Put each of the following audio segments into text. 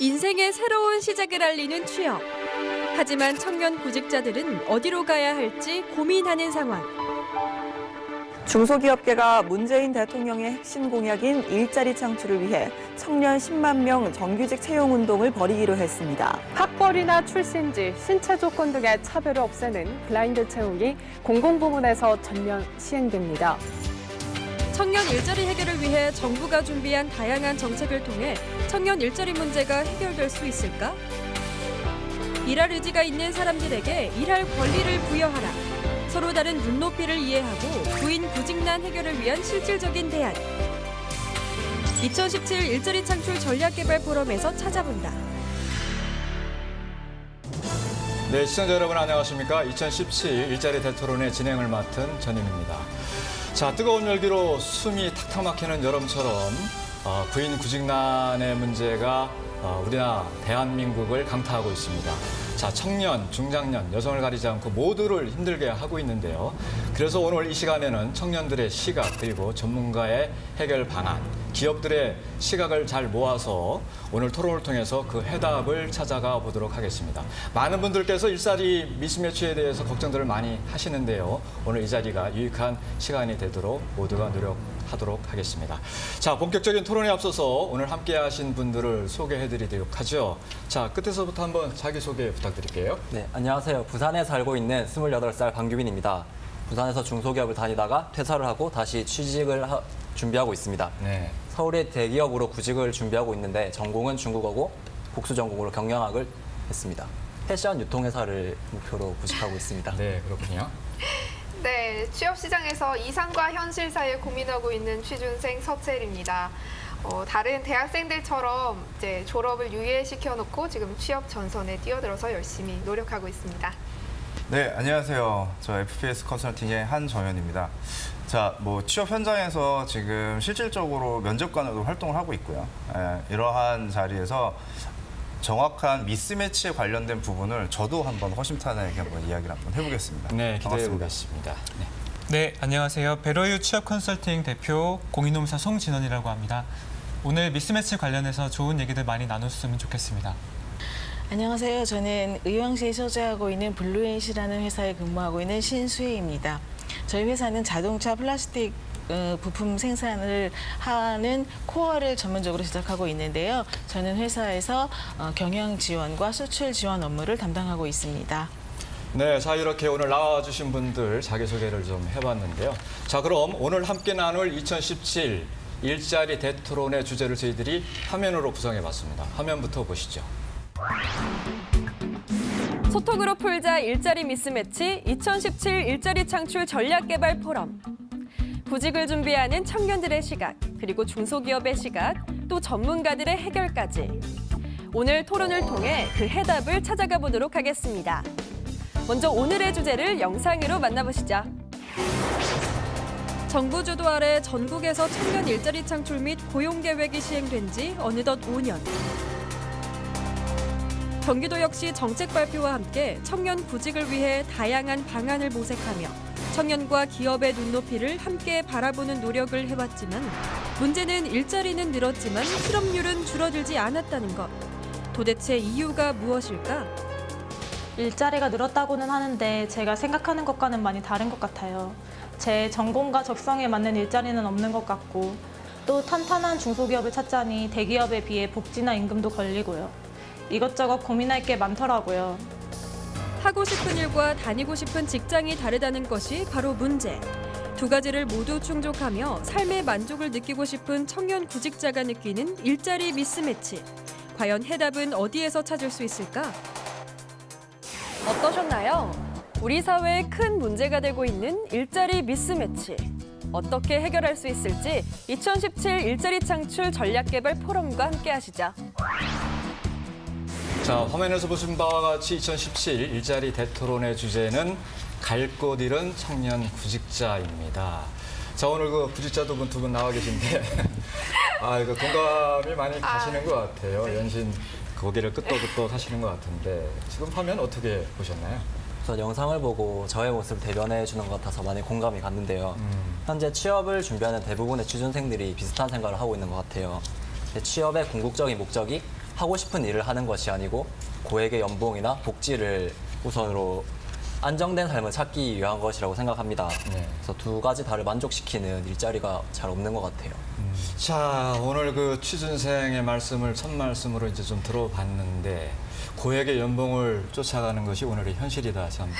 인생의 새로운 시작을 알리는 취업. 하지만 청년 구직자들은 어디로 가야 할지 고민하는 상황. 중소기업계가 문재인 대통령의 핵심 공약인 일자리 창출을 위해 청년 10만 명 정규직 채용 운동을 벌이기로 했습니다. 학벌이나 출신지, 신체 조건 등의 차별을 없애는 블라인드 채용이 공공부문에서 전면 시행됩니다. 청년 일자리 해결을 위해 정부가 준비한 다양한 정책을 통해 청년 일자리 문제가 해결될 수 있을까? 일할 의지가 있는 사람들에게 일할 권리를 부여하라. 서로 다른 눈높이를 이해하고 구인 구직난 해결을 위한 실질적인 대안. 2017 일자리 창출 전략개발 포럼에서 찾아본다. 네, 시청자 여러분 안녕하십니까? 2017 일자리 대토론의 진행을 맡은 전임입니다. 자, 뜨거운 열기로 숨이 탁탁 막히는 여름처럼 구인 구직난의 문제가 우리나라 대한민국을 강타하고 있습니다. 자, 청년, 중장년, 여성을 가리지 않고 모두를 힘들게 하고 있는데요. 그래서 오늘 이 시간에는 청년들의 시각 그리고 전문가의 해결 방안, 기업들의 시각을 잘 모아서 오늘 토론을 통해서 그 해답을 찾아가 보도록 하겠습니다. 많은 분들께서 일자리 미스매치에 대해서 걱정들을 많이 하시는데요. 오늘 이 자리가 유익한 시간이 되도록 모두가 노력하도록 하겠습니다. 자, 본격적인 토론에 앞서서 오늘 함께 하신 분들을 소개해드리도록 하죠. 자, 끝에서부터 한번 자기소개 부탁드릴게요. 네, 안녕하세요. 부산에 살고 있는 28살 방규빈입니다. 부산에서 중소기업을 다니다가 퇴사를 하고 다시 취직을 준비하고 있습니다. 네. 서울의 대기업으로 구직을 준비하고 있는데 전공은 중국어고 복수 전공으로 경영학을 했습니다. 패션 유통회사를 목표로 구직하고 있습니다. 네, 그렇군요. 네, 취업 시장에서 이상과 현실 사이에 고민하고 있는 취준생 서채일입니다. 다른 대학생들처럼 이제 졸업을 유예시켜 놓고 지금 취업 전선에 뛰어들어서 열심히 노력하고 있습니다. 네, 안녕하세요. 저 FPS 컨설팅의 한정현입니다. 자, 취업 현장에서 지금 실질적으로 면접관으로 활동을 하고 있고요. 이러한 자리에서 정확한 미스매치에 관련된 부분을 저도 한번 허심탄회하게 한번 이야기를 한번 해보겠습니다. 네, 기대해 반갑습니다. 보겠습니다. 네. 네, 안녕하세요. 베러유 취업 컨설팅 대표 공인노무사 송진원이라고 합니다. 오늘 미스매치 관련해서 좋은 얘기들 많이 나눴으면 좋겠습니다. 안녕하세요. 저는 의왕시에 소재하고 있는 블루엔시라는 회사에 근무하고 있는 신수혜입니다. 저희 회사는 자동차 플라스틱 부품 생산을 하는 코어를 전문적으로 제작하고 있는데요. 저는 회사에서 경영 지원과 수출 지원 업무를 담당하고 있습니다. 네, 자 이렇게 오늘 나와주신 분들 자기소개를 좀 해봤는데요. 자, 그럼 오늘 함께 나눌 2017 일자리 대토론의 주제를 저희들이 화면으로 구성해봤습니다. 화면부터 보시죠. 소통으로 풀자 일자리 미스매치 2017 일자리 창출 전략개발 포럼. 구직을 준비하는 청년들의 시각, 그리고 중소기업의 시각, 또 전문가들의 해결까지. 오늘 토론을 통해 그 해답을 찾아가 보도록 하겠습니다. 먼저 오늘의 주제를 영상으로 만나보시죠. 정부 주도 아래 전국에서 청년 일자리 창출 및 고용 계획이 시행된 지 어느덧 5년. 경기도 역시 정책 발표와 함께 청년 구직을 위해 다양한 방안을 모색하며 청년과 기업의 눈높이를 함께 바라보는 노력을 해왔지만 문제는 일자리는 늘었지만 실업률은 줄어들지 않았다는 것. 도대체 이유가 무엇일까? 일자리가 늘었다고는 하는데 제가 생각하는 것과는 많이 다른 것 같아요. 제 전공과 적성에 맞는 일자리는 없는 것 같고 또 탄탄한 중소기업을 찾자니 대기업에 비해 복지나 임금도 걸리고요. 이것저것 고민할 게 많더라고요. 하고 싶은 일과 다니고 싶은 직장이 다르다는 것이 바로 문제. 두 가지를 모두 충족하며 삶의 만족을 느끼고 싶은 청년 구직자가 느끼는 일자리 미스매치. 과연 해답은 어디에서 찾을 수 있을까? 어떠셨나요? 우리 사회에 큰 문제가 되고 있는 일자리 미스매치. 어떻게 해결할 수 있을지 2017 일자리 창출 전략개발 포럼과 함께 하시죠. 자, 화면에서 보신 바와 같이 2017 일자리 대토론의 주제는 갈 곳 잃은 청년 구직자입니다. 자, 오늘 그 구직자 두 분 나와 계신데 이거 공감이 많이 가시는 것 같아요. 연신 고개를 끄덕끄덕 하시는 것 같은데 지금 화면 어떻게 보셨나요? 우선 영상을 보고 저의 모습을 대변해 주는 것 같아서 많이 공감이 갔는데요. 현재 취업을 준비하는 대부분의 취준생들이 비슷한 생각을 하고 있는 것 같아요. 취업의 궁극적인 목적이 하고 싶은 일을 하는 것이 아니고 고액의 연봉이나 복지를 우선으로 안정된 삶을 찾기 위한 것이라고 생각합니다. 네. 그래서 두 가지 다를 만족시키는 일자리가 잘 없는 것 같아요. 자, 오늘 그 취준생의 말씀을 첫 말씀으로 이제 좀 들어봤는데 고액의 연봉을 쫓아가는 것이 오늘의 현실이다. 참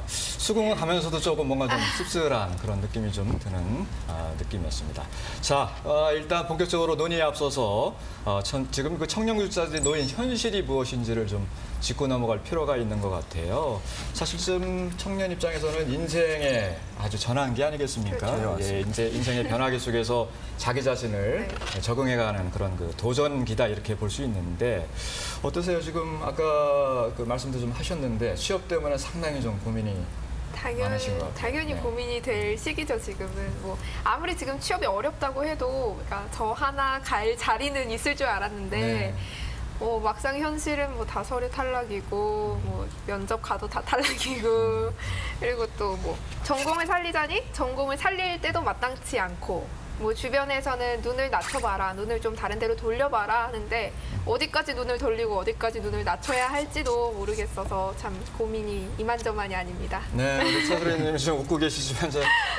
수긍을 하면서도 조금 뭔가 좀 씁쓸한 그런 느낌이 좀 드는 느낌이었습니다. 자, 일단 본격적으로 논의에 앞서서 지금 그 청년구직자들이 놓인 현실이 무엇인지를 좀 짚고 넘어갈 필요가 있는 것 같아요. 사실 좀 청년 입장에서는 인생의 아주 전환기 아니겠습니까? 그렇죠. 예, 이제 인생의 변화기 속에서 자기 자신을 적응해가는 그런 그 도전기다 이렇게 볼 수 있는데 어떠세요? 지금 아까 그 말씀도 좀 하셨는데 취업 때문에 상당히 좀 고민이 많으신 것 같아요. 당연히 네. 고민이 될 시기죠, 지금은. 뭐 아무리 지금 취업이 어렵다고 해도 그러니까 저 하나 갈 자리는 있을 줄 알았는데 네. 막상 현실은 뭐 다 서류 탈락이고 뭐 면접 가도 다 탈락이고 그리고 또 뭐 전공을 살리자니 전공을 살릴 때도 마땅치 않고 뭐 주변에서는 눈을 낮춰봐라, 눈을 좀 다른 데로 돌려봐라 하는데 어디까지 눈을 돌리고 어디까지 눈을 낮춰야 할지도 모르겠어서 참 고민이 이만저만이 아닙니다. 네, 우리 차그래님 지금 웃고 계시지만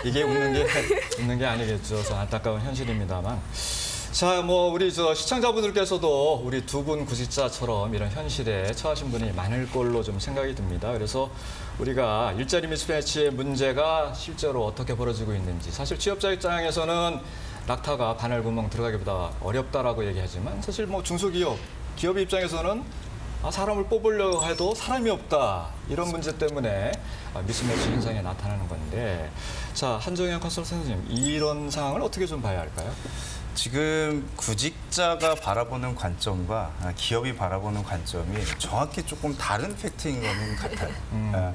이게 웃는 게 아니겠죠. 그래서 안타까운 현실입니다만. 자, 뭐 우리 시청자분들께서도 우리 두 분 구직자처럼 이런 현실에 처하신 분이 많을 걸로 좀 생각이 듭니다. 그래서 우리가 일자리 미스매치의 문제가 실제로 어떻게 벌어지고 있는지, 사실 취업자 입장에서는 낙타가 바늘구멍 들어가기보다 어렵다라고 얘기하지만 사실 뭐 중소기업, 기업 입장에서는 사람을 뽑으려고 해도 사람이 없다. 이런 문제 때문에 미스매치 현상이 나타나는 건데, 자, 한정현 컨설턴트님, 이런 상황을 어떻게 좀 봐야 할까요? 지금 구직자가 바라보는 관점과 기업이 바라보는 관점이 정확히 조금 다른 팩트인 거는 같아요.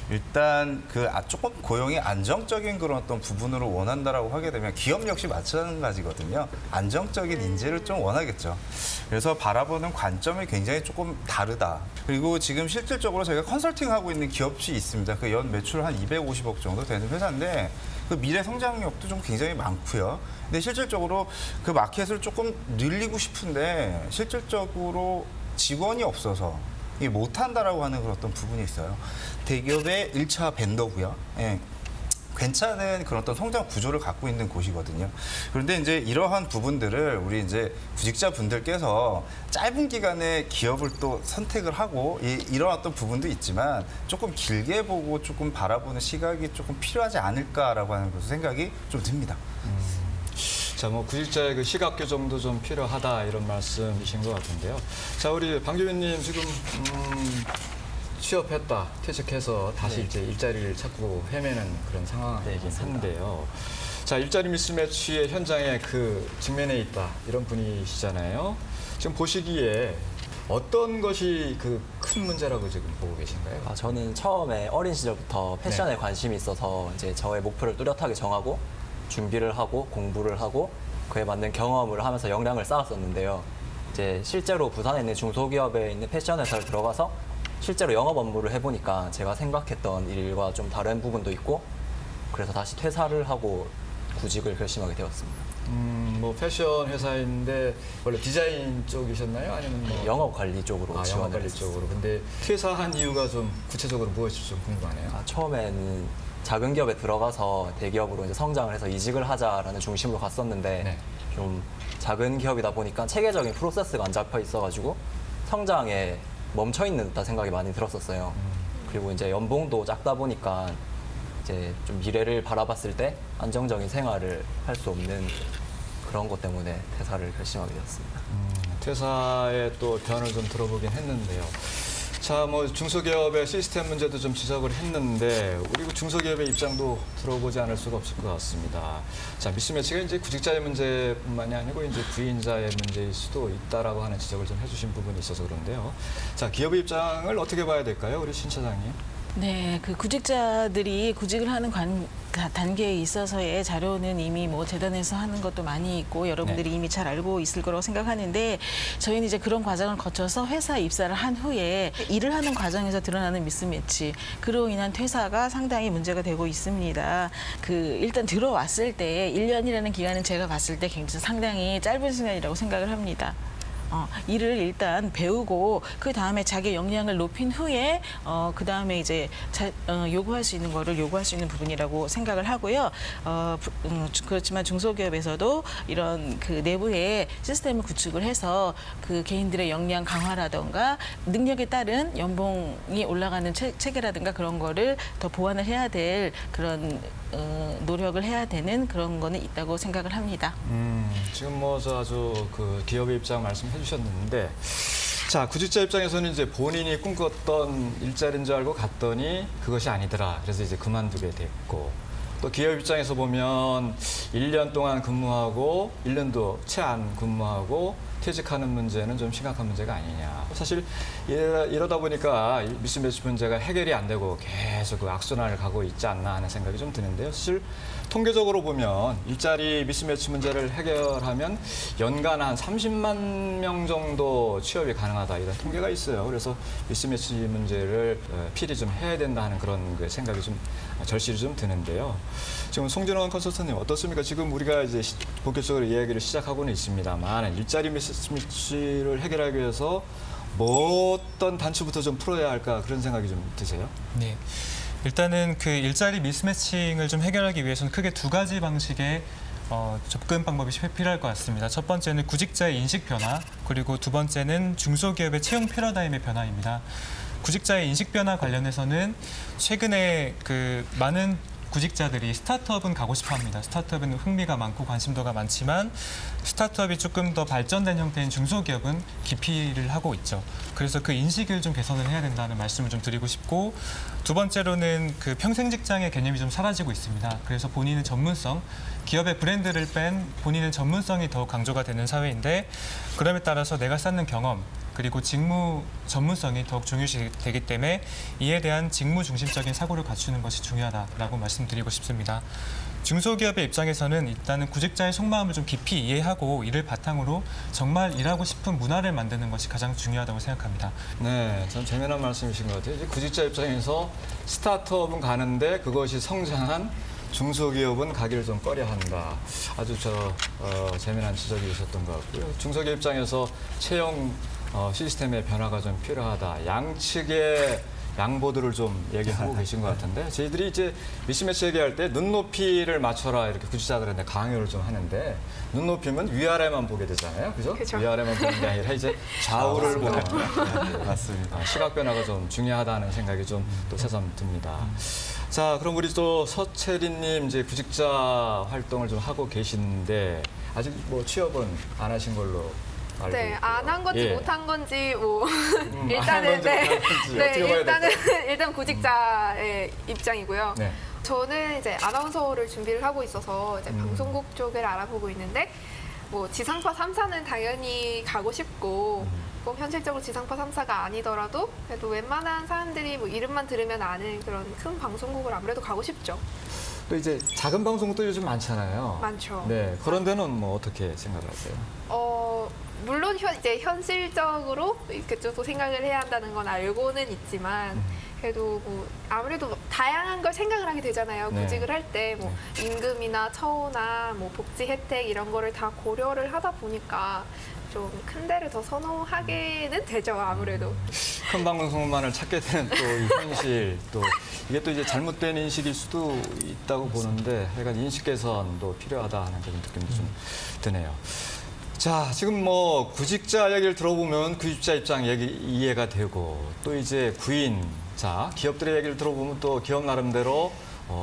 일단 조금 고용이 안정적인 그런 어떤 부분으로 원한다라고 하게 되면 기업 역시 마찬가지거든요. 안정적인 인재를 좀 원하겠죠. 그래서 바라보는 관점이 굉장히 조금 다르다. 그리고 지금 실질적으로 저희가 컨설팅하고 있는 기업이 있습니다. 그 연 매출 한 250억 정도 되는 회사인데 그 미래 성장력도 좀 굉장히 많고요. 근데 실질적으로 그 마켓을 조금 늘리고 싶은데 실질적으로 직원이 없어서 이게 못한다라고 하는 그런 어떤 부분이 있어요. 대기업의 1차 벤더고요. 예. 괜찮은 그런 어떤 성장 구조를 갖고 있는 곳이거든요. 그런데 이제 이러한 부분들을 우리 이제 구직자분들께서 짧은 기간에 기업을 또 선택을 하고 이런 어떤 부분도 있지만 조금 길게 보고 조금 바라보는 시각이 조금 필요하지 않을까라고 하는 것도 생각이 좀 듭니다. 자, 뭐 구직자의 그 시각 교정도 좀 필요하다 이런 말씀이신 것 같은데요. 자, 우리 방규민님 지금 취업했다, 퇴직해서 다시 이제 일자리를 찾고 헤매는 그런 상황이긴 한데요. 자, 일자리 미스매치의 현장에 그 직면해 있다 이런 분이시잖아요. 지금 보시기에 어떤 것이 그 큰 문제라고 지금 보고 계신가요? 저는 처음에 어린 시절부터 패션에 관심이 있어서 이제 저의 목표를 뚜렷하게 정하고 준비를 하고 공부를 하고 그에 맞는 경험을 하면서 역량을 쌓았었는데요. 이제 실제로 부산에 있는 중소기업에 있는 패션 회사를 들어가서 실제로 영업 업무를 해보니까 제가 생각했던 일과 좀 다른 부분도 있고 그래서 다시 퇴사를 하고 구직을 결심하게 되었습니다. 뭐 패션 회사인데 원래 디자인 쪽이셨나요? 아니면 뭐 영업 관리 쪽으로 영업 지원을 관리 했습니다. 쪽으로. 근데 퇴사한 이유가 좀 구체적으로 무엇일지 좀 궁금하네요. 처음에는 작은 기업에 들어가서 대기업으로 이제 성장을 해서 이직을 하자라는 중심으로 갔었는데 네. 좀 작은 기업이다 보니까 체계적인 프로세스가 안 잡혀 있어가지고 성장에 멈춰 있는 듯한 생각이 많이 들었었어요. 그리고 이제 연봉도 작다 보니까 이제 좀 미래를 바라봤을 때 안정적인 생활을 할 수 없는 그런 것 때문에 퇴사를 결심하게 되었습니다. 퇴사의 또 변을 좀 들어보긴 했는데요. 자, 뭐 중소기업의 시스템 문제도 좀 지적을 했는데 우리 그 중소기업의 입장도 들어보지 않을 수가 없을 것 같습니다. 자, 미스매치가 이제 구직자의 문제뿐만이 아니고 이제 구인자의 문제일 수도 있다라고 하는 지적을 좀 해주신 부분이 있어서 그런데요. 자, 기업의 입장을 어떻게 봐야 될까요, 우리 신 차장님? 네, 그 구직자들이 구직을 하는 단계에 있어서의 자료는 이미 뭐 재단에서 하는 것도 많이 있고 여러분들이 이미 잘 알고 있을 거라고 생각하는데 저희는 이제 그런 과정을 거쳐서 회사 입사를 한 후에 일을 하는 과정에서 드러나는 미스매치, 그로 인한 퇴사가 상당히 문제가 되고 있습니다. 그 일단 들어왔을 때 1년이라는 기간은 제가 봤을 때 굉장히 상당히 짧은 시간이라고 생각을 합니다. 일을 일단 배우고 그 다음에 자기 역량을 높인 후에 그 다음에 이제 요구할 수 있는 거를 요구할 수 있는 부분이라고 생각을 하고요. 그렇지만 중소기업에서도 이런 그 내부의 시스템을 구축을 해서 그 개인들의 역량 강화라던가 능력에 따른 연봉이 올라가는 체계라든가 그런 거를 더 보완을 해야 될 그런 노력을 해야 되는 그런 거는 있다고 생각을 합니다. 지금 뭐 저 아주 그 기업의 입장 말씀해 주셨는데, 자, 구직자 입장에서는 이제 본인이 꿈꿨던 일자리인 줄 알고 갔더니 그것이 아니더라. 그래서 이제 그만두게 됐고, 또 기업 입장에서 보면 1년 동안 근무하고 1년도 채 안 근무하고 퇴직하는 문제는 좀 심각한 문제가 아니냐. 사실 이러다 보니까 미스매치 문제가 해결이 안 되고 계속 그 악순환을 가고 있지 않나 하는 생각이 좀 드는데요. 사실 통계적으로 보면 일자리 미스매치 문제를 해결하면 연간 한 30만 명 정도 취업이 가능하다, 이런 통계가 있어요. 그래서 미스매치 문제를 필히 좀 해야 된다 하는 그런 그 생각이 좀 절실히 좀 드는데요. 지금 송진원 컨설턴님 어떻습니까? 지금 우리가 이제 본격적으로 이야기를 시작하고는 있습니다만 일자리 미스매치를 해결하기 위해서 뭐 어떤 단추부터 좀 풀어야 할까, 그런 생각이 좀 드세요? 네. 일단은 그 일자리 미스매칭을 좀 해결하기 위해서는 크게 두 가지 방식의 접근 방법이 필요할 것 같습니다. 첫 번째는 구직자의 인식 변화, 그리고 두 번째는 중소기업의 채용 패러다임의 변화입니다. 구직자의 인식 변화 관련해서는 최근에 그 많은 구직자들이 스타트업은 가고 싶어 합니다. 스타트업에는 흥미가 많고 관심도가 많지만 스타트업이 조금 더 발전된 형태인 중소기업은 기피를 하고 있죠. 그래서 그 인식을 좀 개선을 해야 된다는 말씀을 좀 드리고 싶고, 두 번째로는 그 평생 직장의 개념이 좀 사라지고 있습니다. 그래서 본인의 전문성, 기업의 브랜드를 뺀 본인의 전문성이 더 강조가 되는 사회인데, 그럼에 따라서 내가 쌓는 경험, 그리고 직무 전문성이 더욱 중요시 되기 때문에 이에 대한 직무 중심적인 사고를 갖추는 것이 중요하다라고 말씀드리고 싶습니다. 중소기업의 입장에서는 일단은 구직자의 속마음을 좀 깊이 이해하고 이를 바탕으로 정말 일하고 싶은 문화를 만드는 것이 가장 중요하다고 생각합니다. 네, 참 재미난 말씀이신 것 같아요. 이제 구직자 입장에서 스타트업은 가는데 그것이 성장한 중소기업은 가기를 좀 꺼려한다. 아주 재미난 지적이 있었던 것 같고요. 중소기업 입장에서 채용 시스템의 변화가 좀 필요하다. 양측의 양보들을 좀 얘기하고 계신 것 같은데, 저희들이 이제 미스매치 얘기할 때 눈높이를 맞춰라 이렇게 구직자들한테 강요를 좀 하는데, 눈높이면 위아래만 보게 되잖아요, 그죠? 그렇죠. 위아래만 보는 게 아니라 이제 좌우를 보는. 맞습니다. 시각 변화가 좀 중요하다는 생각이 좀 또 새삼 듭니다. 자, 그럼 우리 또 서채린님 이제 구직자 활동을 좀 하고 계신데 아직 뭐 취업은 안 하신 걸로. 네, 안 한 건지 예. 못 한 건지 뭐 일단은 일단 구직자의 입장이고요. 네. 저는 이제 아나운서를 준비를 하고 있어서 이제 방송국 쪽을 알아보고 있는데, 뭐 지상파 3사는 당연히 가고 싶고 꼭 현실적으로 지상파 3사가 아니더라도 그래도 웬만한 사람들이 뭐 이름만 들으면 아는 그런 큰 방송국을 아무래도 가고 싶죠. 또 이제 작은 방송국도 요즘 많잖아요. 많죠. 네, 그런 데는 뭐 어떻게 생각하세요? 물론 이제 현실적으로 이렇게 또 생각을 해야 한다는 건 알고는 있지만, 그래도 뭐 아무래도 다양한 걸 생각을 하게 되잖아요. 네. 구직을 할 때 뭐 임금이나 처우나 뭐 복지 혜택 이런 거를 다 고려를 하다 보니까 좀 큰 데를 더 선호하게는 되죠, 아무래도. 큰 방송만을 찾게 되는 또 이 현실, 또 이게 또 이제 잘못된 인식일 수도 있다고 보는데, 하여간 인식 개선도 필요하다 하는 그런 느낌도 좀 드네요. 자, 지금 뭐 구직자 얘기를 들어보면 구직자 입장 이해가 되고, 또 이제 구인, 자, 기업들의 얘기를 들어보면 또 기업 나름대로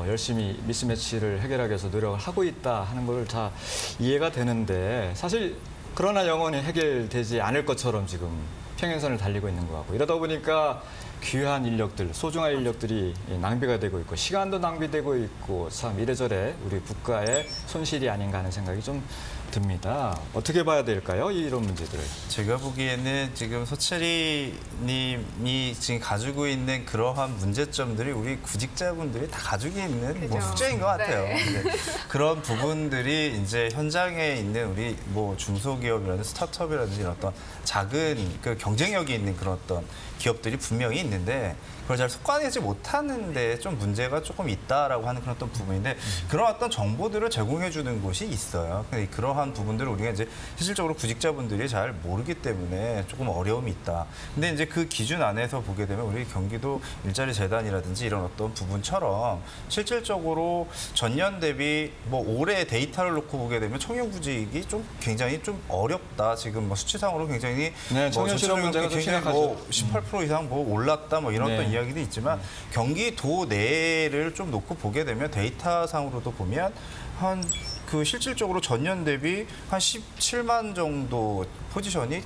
열심히 미스매치를 해결하기 위해서 노력을 하고 있다 하는 걸 다 이해가 되는데, 사실 그러나 영원히 해결되지 않을 것처럼 지금 평행선을 달리고 있는 것 같고 이러다 보니까 귀한 인력들, 소중한 인력들이 낭비가 되고 있고 시간도 낭비되고 있고 참 이래저래 우리 국가의 손실이 아닌가 하는 생각이 좀 듭니다. 어떻게 봐야 될까요? 이런 문제들을. 제가 보기에는 지금 서채리 님이 지금 가지고 있는 그러한 문제점들이 우리 구직자분들이 다 가지고 있는 뭐 그죠. 숙제인 것 같아요. 네. 근데 그런 부분들이 이제 현장에 있는 우리 뭐 중소기업이라든지 스타트업이라든지 이런 어떤 작은 그 경쟁력이 있는 그런 어떤 기업들이 분명히 있는데 그걸 잘 솎아내지 못하는데 좀 문제가 조금 있다라고 하는 그런 어떤 부분인데 그런 어떤 정보들을 제공해 주는 곳이 있어요. 근데 그러한 부분들을 우리가 이제 실질적으로 구직자분들이 잘 모르기 때문에 조금 어려움이 있다. 근데 이제 그 기준 안에서 보게 되면 우리 경기도 일자리 재단이라든지 이런 어떤 부분처럼 실질적으로 전년 대비 뭐 올해 데이터를 놓고 보게 되면 청년구직이 좀 굉장히 좀 어렵다. 지금 뭐 수치상으로 굉장히 네, 청년 실업 문제가 좀 굉장히 뭐 18% 이상 뭐 올랐다 뭐 이런 네. 어떤 이야기도 있지만 경기도 내를 좀 놓고 보게 되면 데이터상으로도 보면 한 그 실질적으로 전년 대비 한 17만 정도 포지션이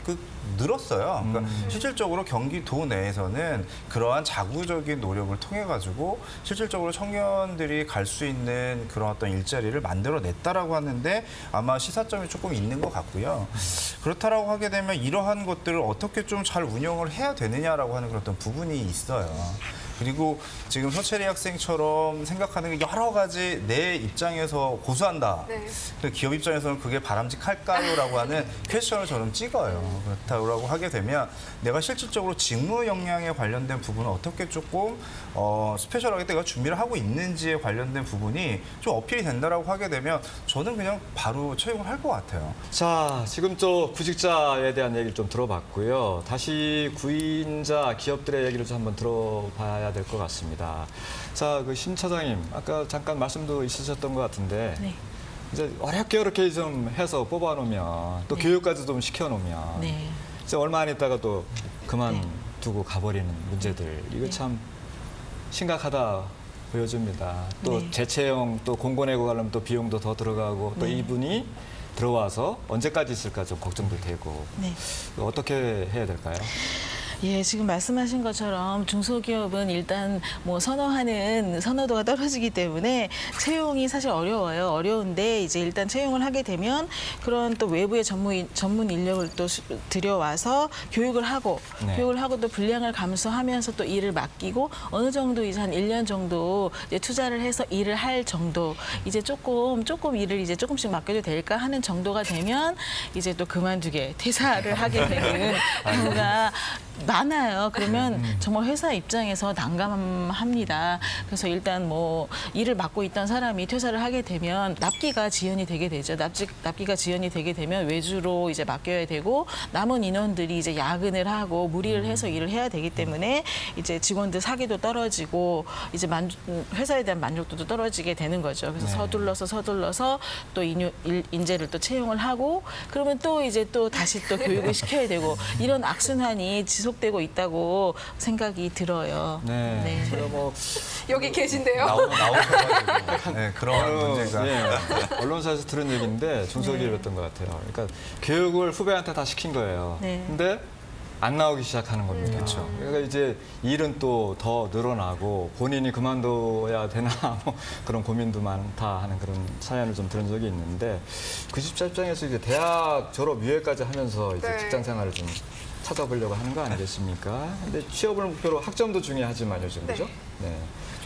늘었어요. 그러니까 실질적으로 경기도 내에서는 그러한 자구적인 노력을 통해 가지고 실질적으로 청년들이 갈 수 있는 그런 어떤 일자리를 만들어냈다라고 하는데 아마 시사점이 조금 있는 것 같고요. 그렇다라고 하게 되면 이러한 것들을 어떻게 좀 잘 운영을 해야 되느냐라고 하는 그런 어떤 부분이 있어요. 그리고 지금 서채리 학생처럼 생각하는 게 여러 가지 내 입장에서 고수한다. 네. 근데 기업 입장에서는 그게 바람직할까요?라고 하는 퀘스천을 저는 찍어요. 그렇다고 하게 되면 내가 실질적으로 직무 역량에 관련된 부분은 어떻게 조금 스페셜하게 내가 준비를 하고 있는지에 관련된 부분이 좀 어필이 된다라고 하게 되면 저는 그냥 바로 채용을 할 것 같아요. 자, 지금 또 구직자에 대한 얘기를 좀 들어봤고요. 다시 구인자 기업들의 얘기를 좀 한번 들어봐야 될 것 같습니다. 자, 그 신 차장님, 아까 잠깐 말씀도 있으셨던 것 같은데 네. 이제 어렵게 좀 해서 뽑아놓으면 또 네. 교육까지 좀 시켜놓으면 네. 이제 얼마 안 있다가 또 그만두고 가버리는 문제들 이거 네. 참 심각하다 보여줍니다. 또 네. 재채용 또 공고내고 가려면 또 비용도 더 들어가고 또 네. 이분이 들어와서 언제까지 있을까 좀 걱정도 되고 네. 어떻게 해야 될까요? 예, 지금 말씀하신 것처럼 중소기업은 일단 뭐 선호하는 선호도가 떨어지기 때문에 채용이 사실 어려워요. 어려운데 이제 일단 채용을 하게 되면 그런 또 외부의 전문 인력을 또 들여와서 교육을 하고 네. 또 분량을 감수하면서 또 일을 맡기고 어느 정도 이제 한 1년 정도 이제 투자를 해서 일을 할 정도 이제 조금 일을 이제 조금씩 맡겨도 될까 하는 정도가 되면 이제 또 그만두게 퇴사를 하게 되는 경우가 많아요. 그러면 정말 회사 입장에서 난감합니다. 그래서 일단 뭐 일을 맡고 있던 사람이 퇴사를 하게 되면 납기가 지연이 되게 되죠. 납기가 지연이 되게 되면 외주로 이제 맡겨야 되고 남은 인원들이 이제 야근을 하고 무리를 해서 일을 해야 되기 때문에 이제 직원들 사기도 떨어지고 이제 회사에 대한 만족도도 떨어지게 되는 거죠. 그래서 네. 서둘러서 또 인재를 또 채용을 하고 그러면 또 이제 또 다시 또 교육을 시켜야 되고 이런 악순환이 지속되고 있다고 생각이 들어요. 네. 제가 뭐 여기 계신데요. 나오셔가지고 네, 그런 문제가. 언론사에서 들은 얘기인데 중소기업이었던 것 같아요. 그러니까 교육을 후배한테 다 시킨 거예요. 네. 근데 안 나오기 시작하는 겁니다. 그렇죠. 그러니까 이제 일은 또 더 늘어나고 본인이 그만둬야 되나 뭐 그런 고민도 많다 하는 그런 사연을 좀 들은 적이 있는데 구직자 입장에서 이제 대학 졸업 이후에까지 하면서 이제 네. 직장 생활을 좀 찾아보려고 하는 거 아니겠습니까? 근데 취업을 목표로 학점도 중요하지만 요즘 그죠? 네.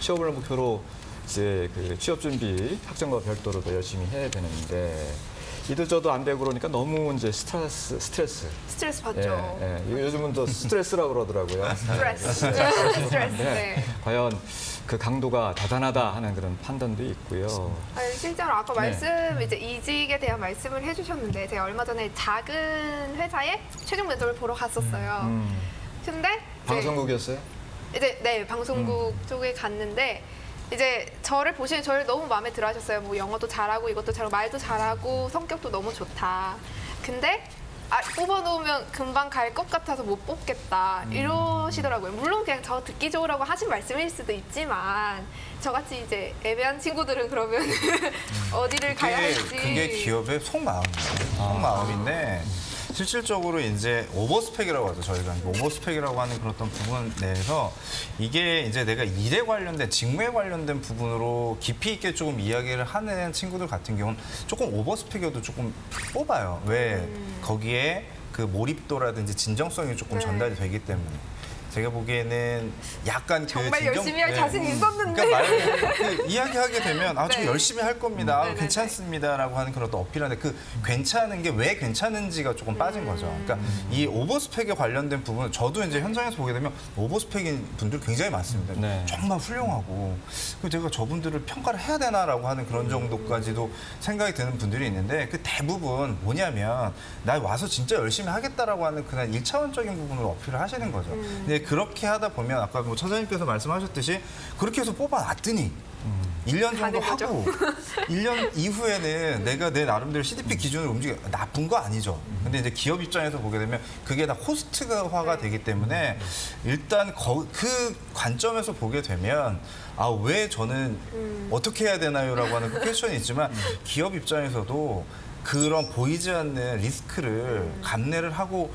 취업을 목표로 이제 그 취업 준비 학점과 별도로 더 열심히 해야 되는데 이도저도 안 되고 그러니까 너무 이제 스트레스. 스트레스 받죠. 예, 예. 요즘은 또 스트레스라고 그러더라고요. 스트레스. 네. 과연 그 강도가 대단하다 하는 그런 판단도 있고요. 아니, 실제로 아까 네. 이제 이직에 대한 말씀을 해주셨는데 제가 얼마 전에 작은 회사에 최종 면접을 보러 갔었어요. 근데 이제 방송국이었어요? 네, 방송국 쪽에 갔는데 이제 저를 보시면 저를 너무 마음에 들어 하셨어요. 뭐 영어도 잘하고 이것도 잘하고 말도 잘하고 성격도 너무 좋다. 근데 뽑아놓으면 금방 갈 것 같아서 못 뽑겠다 이러시더라고요. 물론 그냥 저 듣기 좋으라고 하신 말씀일 수도 있지만 저같이 이제 애매한 친구들은 그러면 어디를 가야 할지. 그게 기업의 속마음이에요. 속마음인데 실질적으로 이제 오버스펙이라고 하죠. 저희가 오버스펙이라고 하는 그런 어떤 부분 내에서 이게 이제 내가 일에 관련된 직무에 관련된 부분으로 깊이 있게 조금 이야기를 하는 친구들 같은 경우는 조금 오버스펙이어도 조금 뽑아요. 왜 거기에 그 몰입도라든지 진정성이 조금 전달이 되기 때문에. 제가 보기에는 약간 정말 열심히 할 자신이 있었는데. 그러니까 이야기하게 되면 저 네. 열심히 할 겁니다. 네네네. 괜찮습니다라고 하는 그런 또 어필하는데 그 괜찮은 게 왜 괜찮은지가 조금 빠진 거죠. 그러니까 이 오버스펙에 관련된 부분은 저도 이제 현장에서 보게 되면 오버스펙인 분들 굉장히 많습니다. 네. 정말 훌륭하고 그리고 제가 저분들을 평가를 해야 되나라고 하는 그런 정도까지도 생각이 드는 분들이 있는데 그 대부분 뭐냐면 나 와서 진짜 열심히 하겠다라고 하는 그냥 1차원적인 부분으로 어필을 하시는 거죠. 근데 그렇게 하다 보면 아까 뭐 차장님께서 말씀하셨듯이 그렇게 해서 뽑아놨더니 1년 정도 하고 1년 이후에는 내가 내 나름대로 CDP 기준으로 움직여 나쁜 거 아니죠. 근데 이제 기업 입장에서 보게 되면 그게 다 코스트화가 되기 때문에 일단 그 관점에서 보게 되면 왜 저는 어떻게 해야 되나요라고 하는 그 퀘스천이 있지만 기업 입장에서도 그런 보이지 않는 리스크를 감내를 하고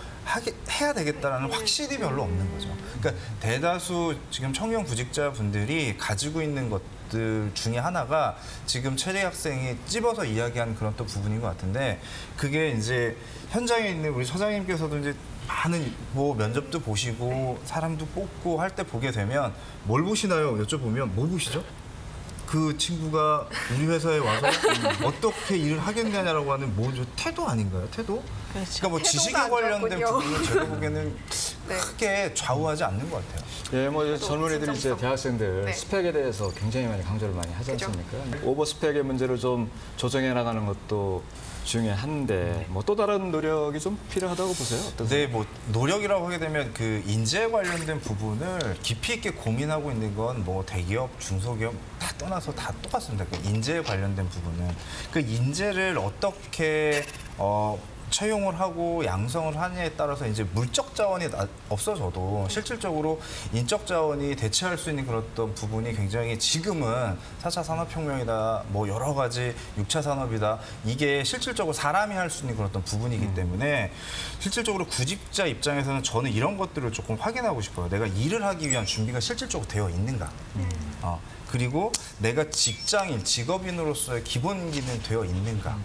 해야 되겠다는 확실히 별로 없는 거죠. 그러니까 대다수 지금 청년 구직자분들이 가지고 있는 것들 중에 하나가 지금 체리 학생이 찝어서 이야기한 그런 또 부분인 것 같은데 그게 이제 현장에 있는 우리 처장님께서도 이제 많은 뭐 면접도 보시고 사람도 뽑고 할 때 보게 되면 뭘 보시나요? 여쭤보면 뭘 보시죠? 그 친구가 우리 회사에 와서 어떻게 일을 하겠냐라고 하는 뭐죠? 태도 아닌가요? 태도? 그렇죠. 그러니까 뭐 지식에 안 관련된 좋았군요. 부분은 제가 보기에는 네. 크게 좌우하지 않는 것 같아요. 예, 뭐 젊은 애들이 이제 진정성. 대학생들 네. 스펙에 대해서 굉장히 많이 강조를 많이 하지 그죠. 않습니까? 오버 스펙의 문제를 좀 조정해 나가는 것도 중요한데 뭐 또 다른 노력이 좀 필요하다고 보세요? 어떠세요? 네, 뭐 노력이라고 하게 되면 그 인재 관련된 부분을 깊이 있게 고민하고 있는 건 뭐 대기업, 중소기업 다 떠나서 다 똑같습니다. 그 인재 관련된 부분은 그 인재를 어떻게 채용을 하고 양성을 하느냐에 따라서 이제 물적 자원이 없어져도 실질적으로 인적 자원이 대체할 수 있는 그런 어떤 부분이 굉장히 지금은 4차 산업혁명이다, 뭐 여러 가지 6차 산업이다, 이게 실질적으로 사람이 할 수 있는 그런 어떤 부분이기 때문에 실질적으로 구직자 입장에서는 저는 이런 것들을 조금 확인하고 싶어요. 내가 일을 하기 위한 준비가 실질적으로 되어 있는가. 그리고 내가 직장인, 직업인으로서의 기본 기능 되어 있는가.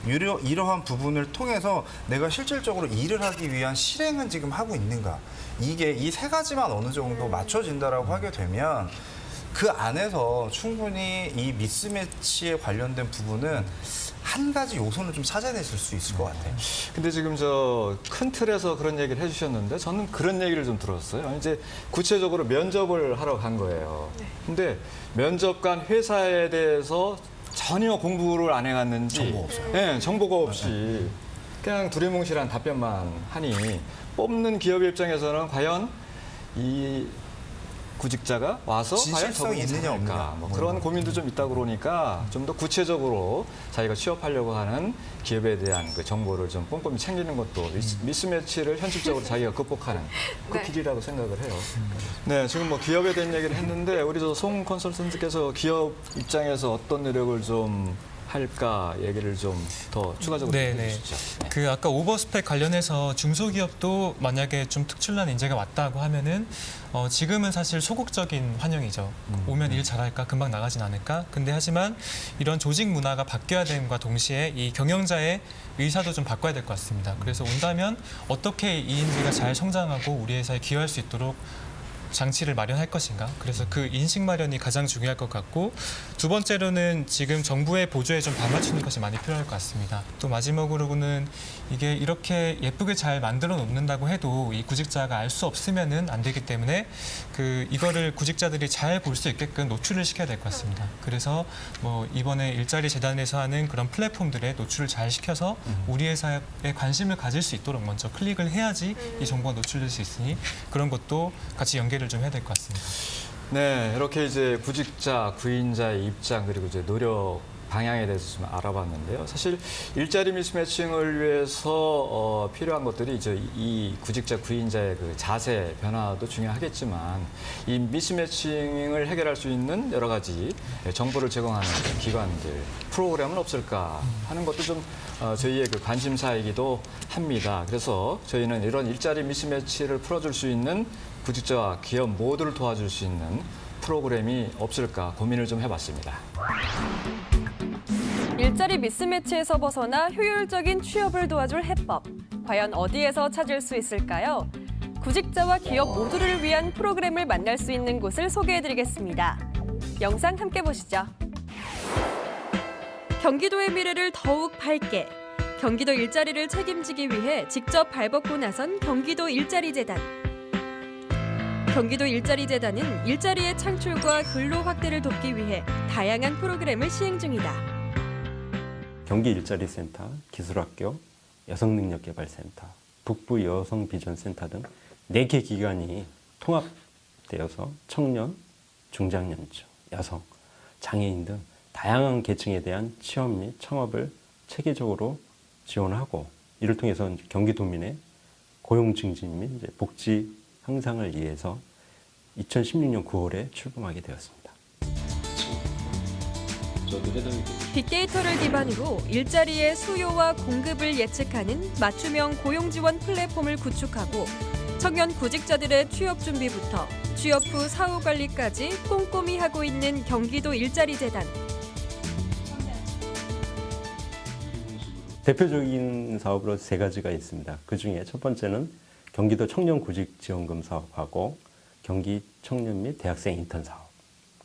이러한 부분을 통해서 내가 실질적으로 일을 하기 위한 실행은 지금 하고 있는가. 이게 이 세 가지만 어느 정도 맞춰진다라고 하게 되면 그 안에서 충분히 이 미스매치에 관련된 부분은 한 가지 요소는 좀 찾아내실 수 있을 것 같아요. 근데 지금 저 큰 틀에서 그런 얘기를 해주셨는데 저는 그런 얘기를 좀 들었어요. 이제 구체적으로 면접을 하러 간 거예요. 근데 면접 간 회사에 대해서 전혀 공부를 안 해갔는지 정보 없어요. 네, 정보가 없이 그냥 두리뭉실한 답변만 하니 뽑는 기업 입장에서는 과연 이 구직자가 와서 과연 진실성이 적응이 있느냐, 잘할까 없느냐. 뭐 그런 고민도 좀 있다 그러니까 좀 더 구체적으로 자기가 취업하려고 하는 기업에 대한 그 정보를 좀 꼼꼼히 챙기는 것도 미스매치를 현실적으로 자기가 극복하는 그 네. 길이라고 생각을 해요. 네, 지금 뭐 기업에 대한 얘기를 했는데 우리 저 송 컨설턴트께서 기업 입장에서 어떤 노력을 좀 할까 얘기를 좀 더 추가적으로 해주시죠. 그 아까 오버스펙 관련해서 중소기업도 만약에 좀 특출난 인재가 왔다고 하면은 지금은 사실 소극적인 환영이죠. 오면 일 잘할까, 금방 나가진 않을까. 근데 하지만 이런 조직 문화가 바뀌어야 됨과 동시에 이 경영자의 의사도 좀 바꿔야 될 것 같습니다. 그래서 온다면 어떻게 이 인재가 잘 성장하고 우리 회사에 기여할 수 있도록 장치를 마련할 것인가. 그래서 그 인식 마련이 가장 중요할 것 같고 두 번째로는 지금 정부의 보조에 좀 발맞추는 것이 많이 필요할 것 같습니다. 또 마지막으로는 이게 이렇게 예쁘게 잘 만들어 놓는다고 해도 이 구직자가 알 수 없으면은 안 되기 때문에 이거를 구직자들이 잘 볼 수 있게끔 노출을 시켜야 될 것 같습니다. 그래서 뭐 이번에 일자리 재단에서 하는 그런 플랫폼들에 노출을 잘 시켜서 우리 회사에 관심을 가질 수 있도록 먼저 클릭을 해야지 이 정보가 노출될 수 있으니 그런 것도 같이 연계를 좀 해야 될 것 같습니다. 네, 이렇게 이제 구직자, 구인자의 입장 그리고 이제 노력 방향에 대해서 좀 알아봤는데요. 사실 일자리 미스매칭을 위해서 필요한 것들이 이제 이 구직자, 구인자의 그 자세 변화도 중요하겠지만 이 미스매칭을 해결할 수 있는 여러 가지 정보를 제공하는 기관들, 프로그램은 없을까 하는 것도 좀 저희의 그 관심사이기도 합니다. 그래서 저희는 이런 일자리 미스매치를 풀어줄 수 있는 구직자와 기업 모두를 도와줄 수 있는 프로그램이 없을까 고민을 좀 해봤습니다. 일자리 미스매치에서 벗어나 효율적인 취업을 도와줄 해법. 과연 어디에서 찾을 수 있을까요? 구직자와 기업 모두를 위한 프로그램을 만날 수 있는 곳을 소개해드리겠습니다. 영상 함께 보시죠. 경기도의 미래를 더욱 밝게, 경기도 일자리를 책임지기 위해 직접 발벗고 나선 경기도 일자리재단. 경기도 일자리재단은 일자리의 창출과 근로 확대를 돕기 위해 다양한 프로그램을 시행 중이다. 경기일자리센터, 기술학교, 여성능력개발센터, 북부여성비전센터 등 4개 기관이 통합되어서 청년, 중장년층, 여성, 장애인 등 다양한 계층에 대한 취업 및 창업을 체계적으로 지원하고 이를 통해서 경기도민의 고용 증진 및 복지 향상을 위해서 2016년 9월에 출범하게 되었습니다. 빅데이터를 기반으로 일자리의 수요와 공급을 예측하는 맞춤형 고용 지원 플랫폼을 구축하고 청년 구직자들의 취업 준비부터 취업 후 사후 관리까지 꼼꼼히 하고 있는 경기도 일자리재단. 대표적인 사업으로 3가지가 있습니다. 그중에 첫 번째는 경기도 청년구직지원금 사업하고 경기 청년 및 대학생 인턴 사업,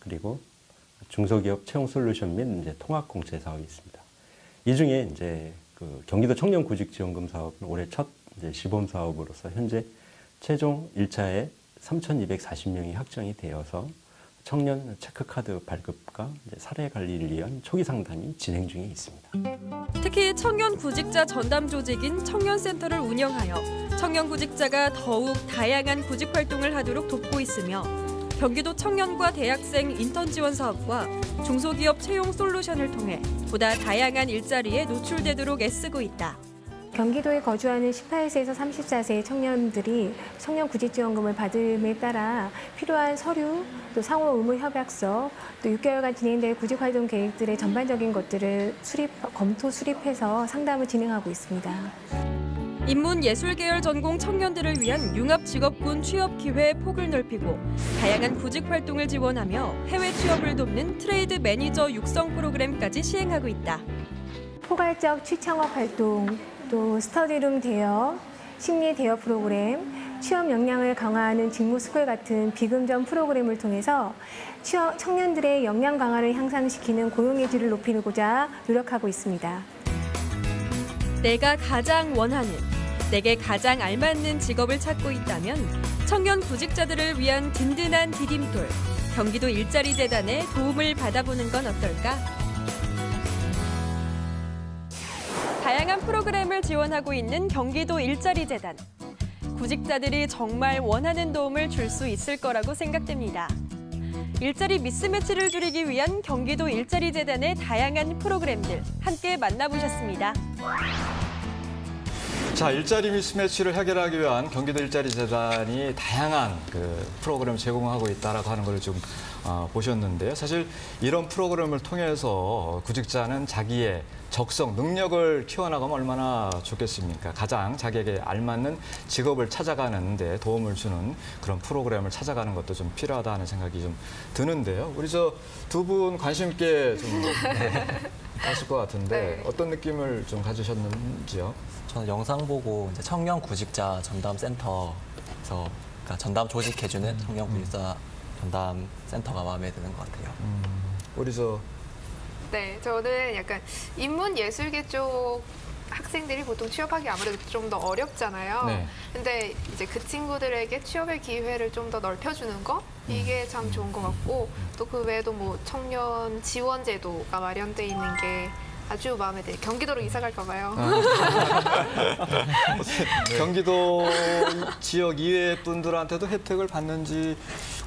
그리고 중소기업 채용 솔루션 및 이제 통합공채 사업이 있습니다. 이 중에 이제 그 경기도 청년구직지원금 사업은 올해 첫 이제 시범 사업으로서 현재 최종 1차에 3,240명이 확정이 되어서 청년 체크카드 발급과 이제 사례 관리를 위한 초기 상담이 진행 중에 있습니다. 특히 청년 구직자 전담 조직인 청년센터를 운영하여 청년 구직자가 더욱 다양한 구직 활동을 하도록 돕고 있으며 경기도 청년과 대학생 인턴 지원 사업과 중소기업 채용 솔루션을 통해 보다 다양한 일자리에 노출되도록 애쓰고 있다. 경기도에 거주하는 18세에서 34세의 청년들이 청년구직지원금을 받음에 따라 필요한 서류, 또 상호 의무 협약서, 또 6개월간 진행될 구직활동 계획들의 전반적인 것들을 검토 수립해서 상담을 진행하고 있습니다. 인문예술계열 전공 청년들을 위한 융합직업군 취업 기회의 폭을 넓히고 다양한 구직 활동을 지원하며 해외 취업을 돕는 트레이드 매니저 육성 프로그램까지 시행하고 있다. 포괄적 취창업 활동, 또 스터디룸 대여, 심리 대여 프로그램, 취업 역량을 강화하는 직무 스쿨 같은 비금전 프로그램을 통해서 청년들의 역량 강화를 향상시키는 고용의 질을 높이고자 노력하고 있습니다. 내가 가장 원하는, 내게 가장 알맞는 직업을 찾고 있다면 청년 구직자들을 위한 든든한 디딤돌, 경기도 일자리재단의 도움을 받아보는 건 어떨까? 다양한 프로그램을 지원하고 있는 경기도 일자리재단. 구직자들이 정말 원하는 도움을 줄 수 있을 거라고 생각됩니다. 일자리 미스매치를 줄이기 위한 경기도 일자리재단의 다양한 프로그램들 함께 만나보셨습니다. 자, 일자리 미스매치를 해결하기 위한 경기도 일자리재단이 다양한 그 프로그램을 제공하고 있다라고 하는 걸 좀 보셨는데요. 사실 이런 프로그램을 통해서 구직자는 자기의 적성, 능력을 키워나가면 얼마나 좋겠습니까? 가장 자기에게 알맞는 직업을 찾아가는 데 도움을 주는 그런 프로그램을 찾아가는 것도 좀 필요하다 하는 생각이 좀 드는데요. 우리 저 두 분 관심 있게 좀 하실 것 같은데 어떤 느낌을 좀 가지셨는지요? 저는 영상 보고 이제 청년 구직자 전담 센터에서 그러니까 전담 조직해주는 청년 구직자 전담 센터가 마음에 드는 것 같아요. 우리 저 네, 저는 약간 인문예술계 쪽 학생들이 보통 취업하기 아무래도 좀 더 어렵잖아요. 네. 근데 이제 그 친구들에게 취업의 기회를 좀 더 넓혀주는 거 이게 참 좋은 것 같고 또 그 외에도 뭐 청년 지원 제도가 마련돼 있는 게 아주 마음에 들어요. 경기도로 이사 갈까 봐요. 경기도 지역 이외의 분들한테도 혜택을 받는지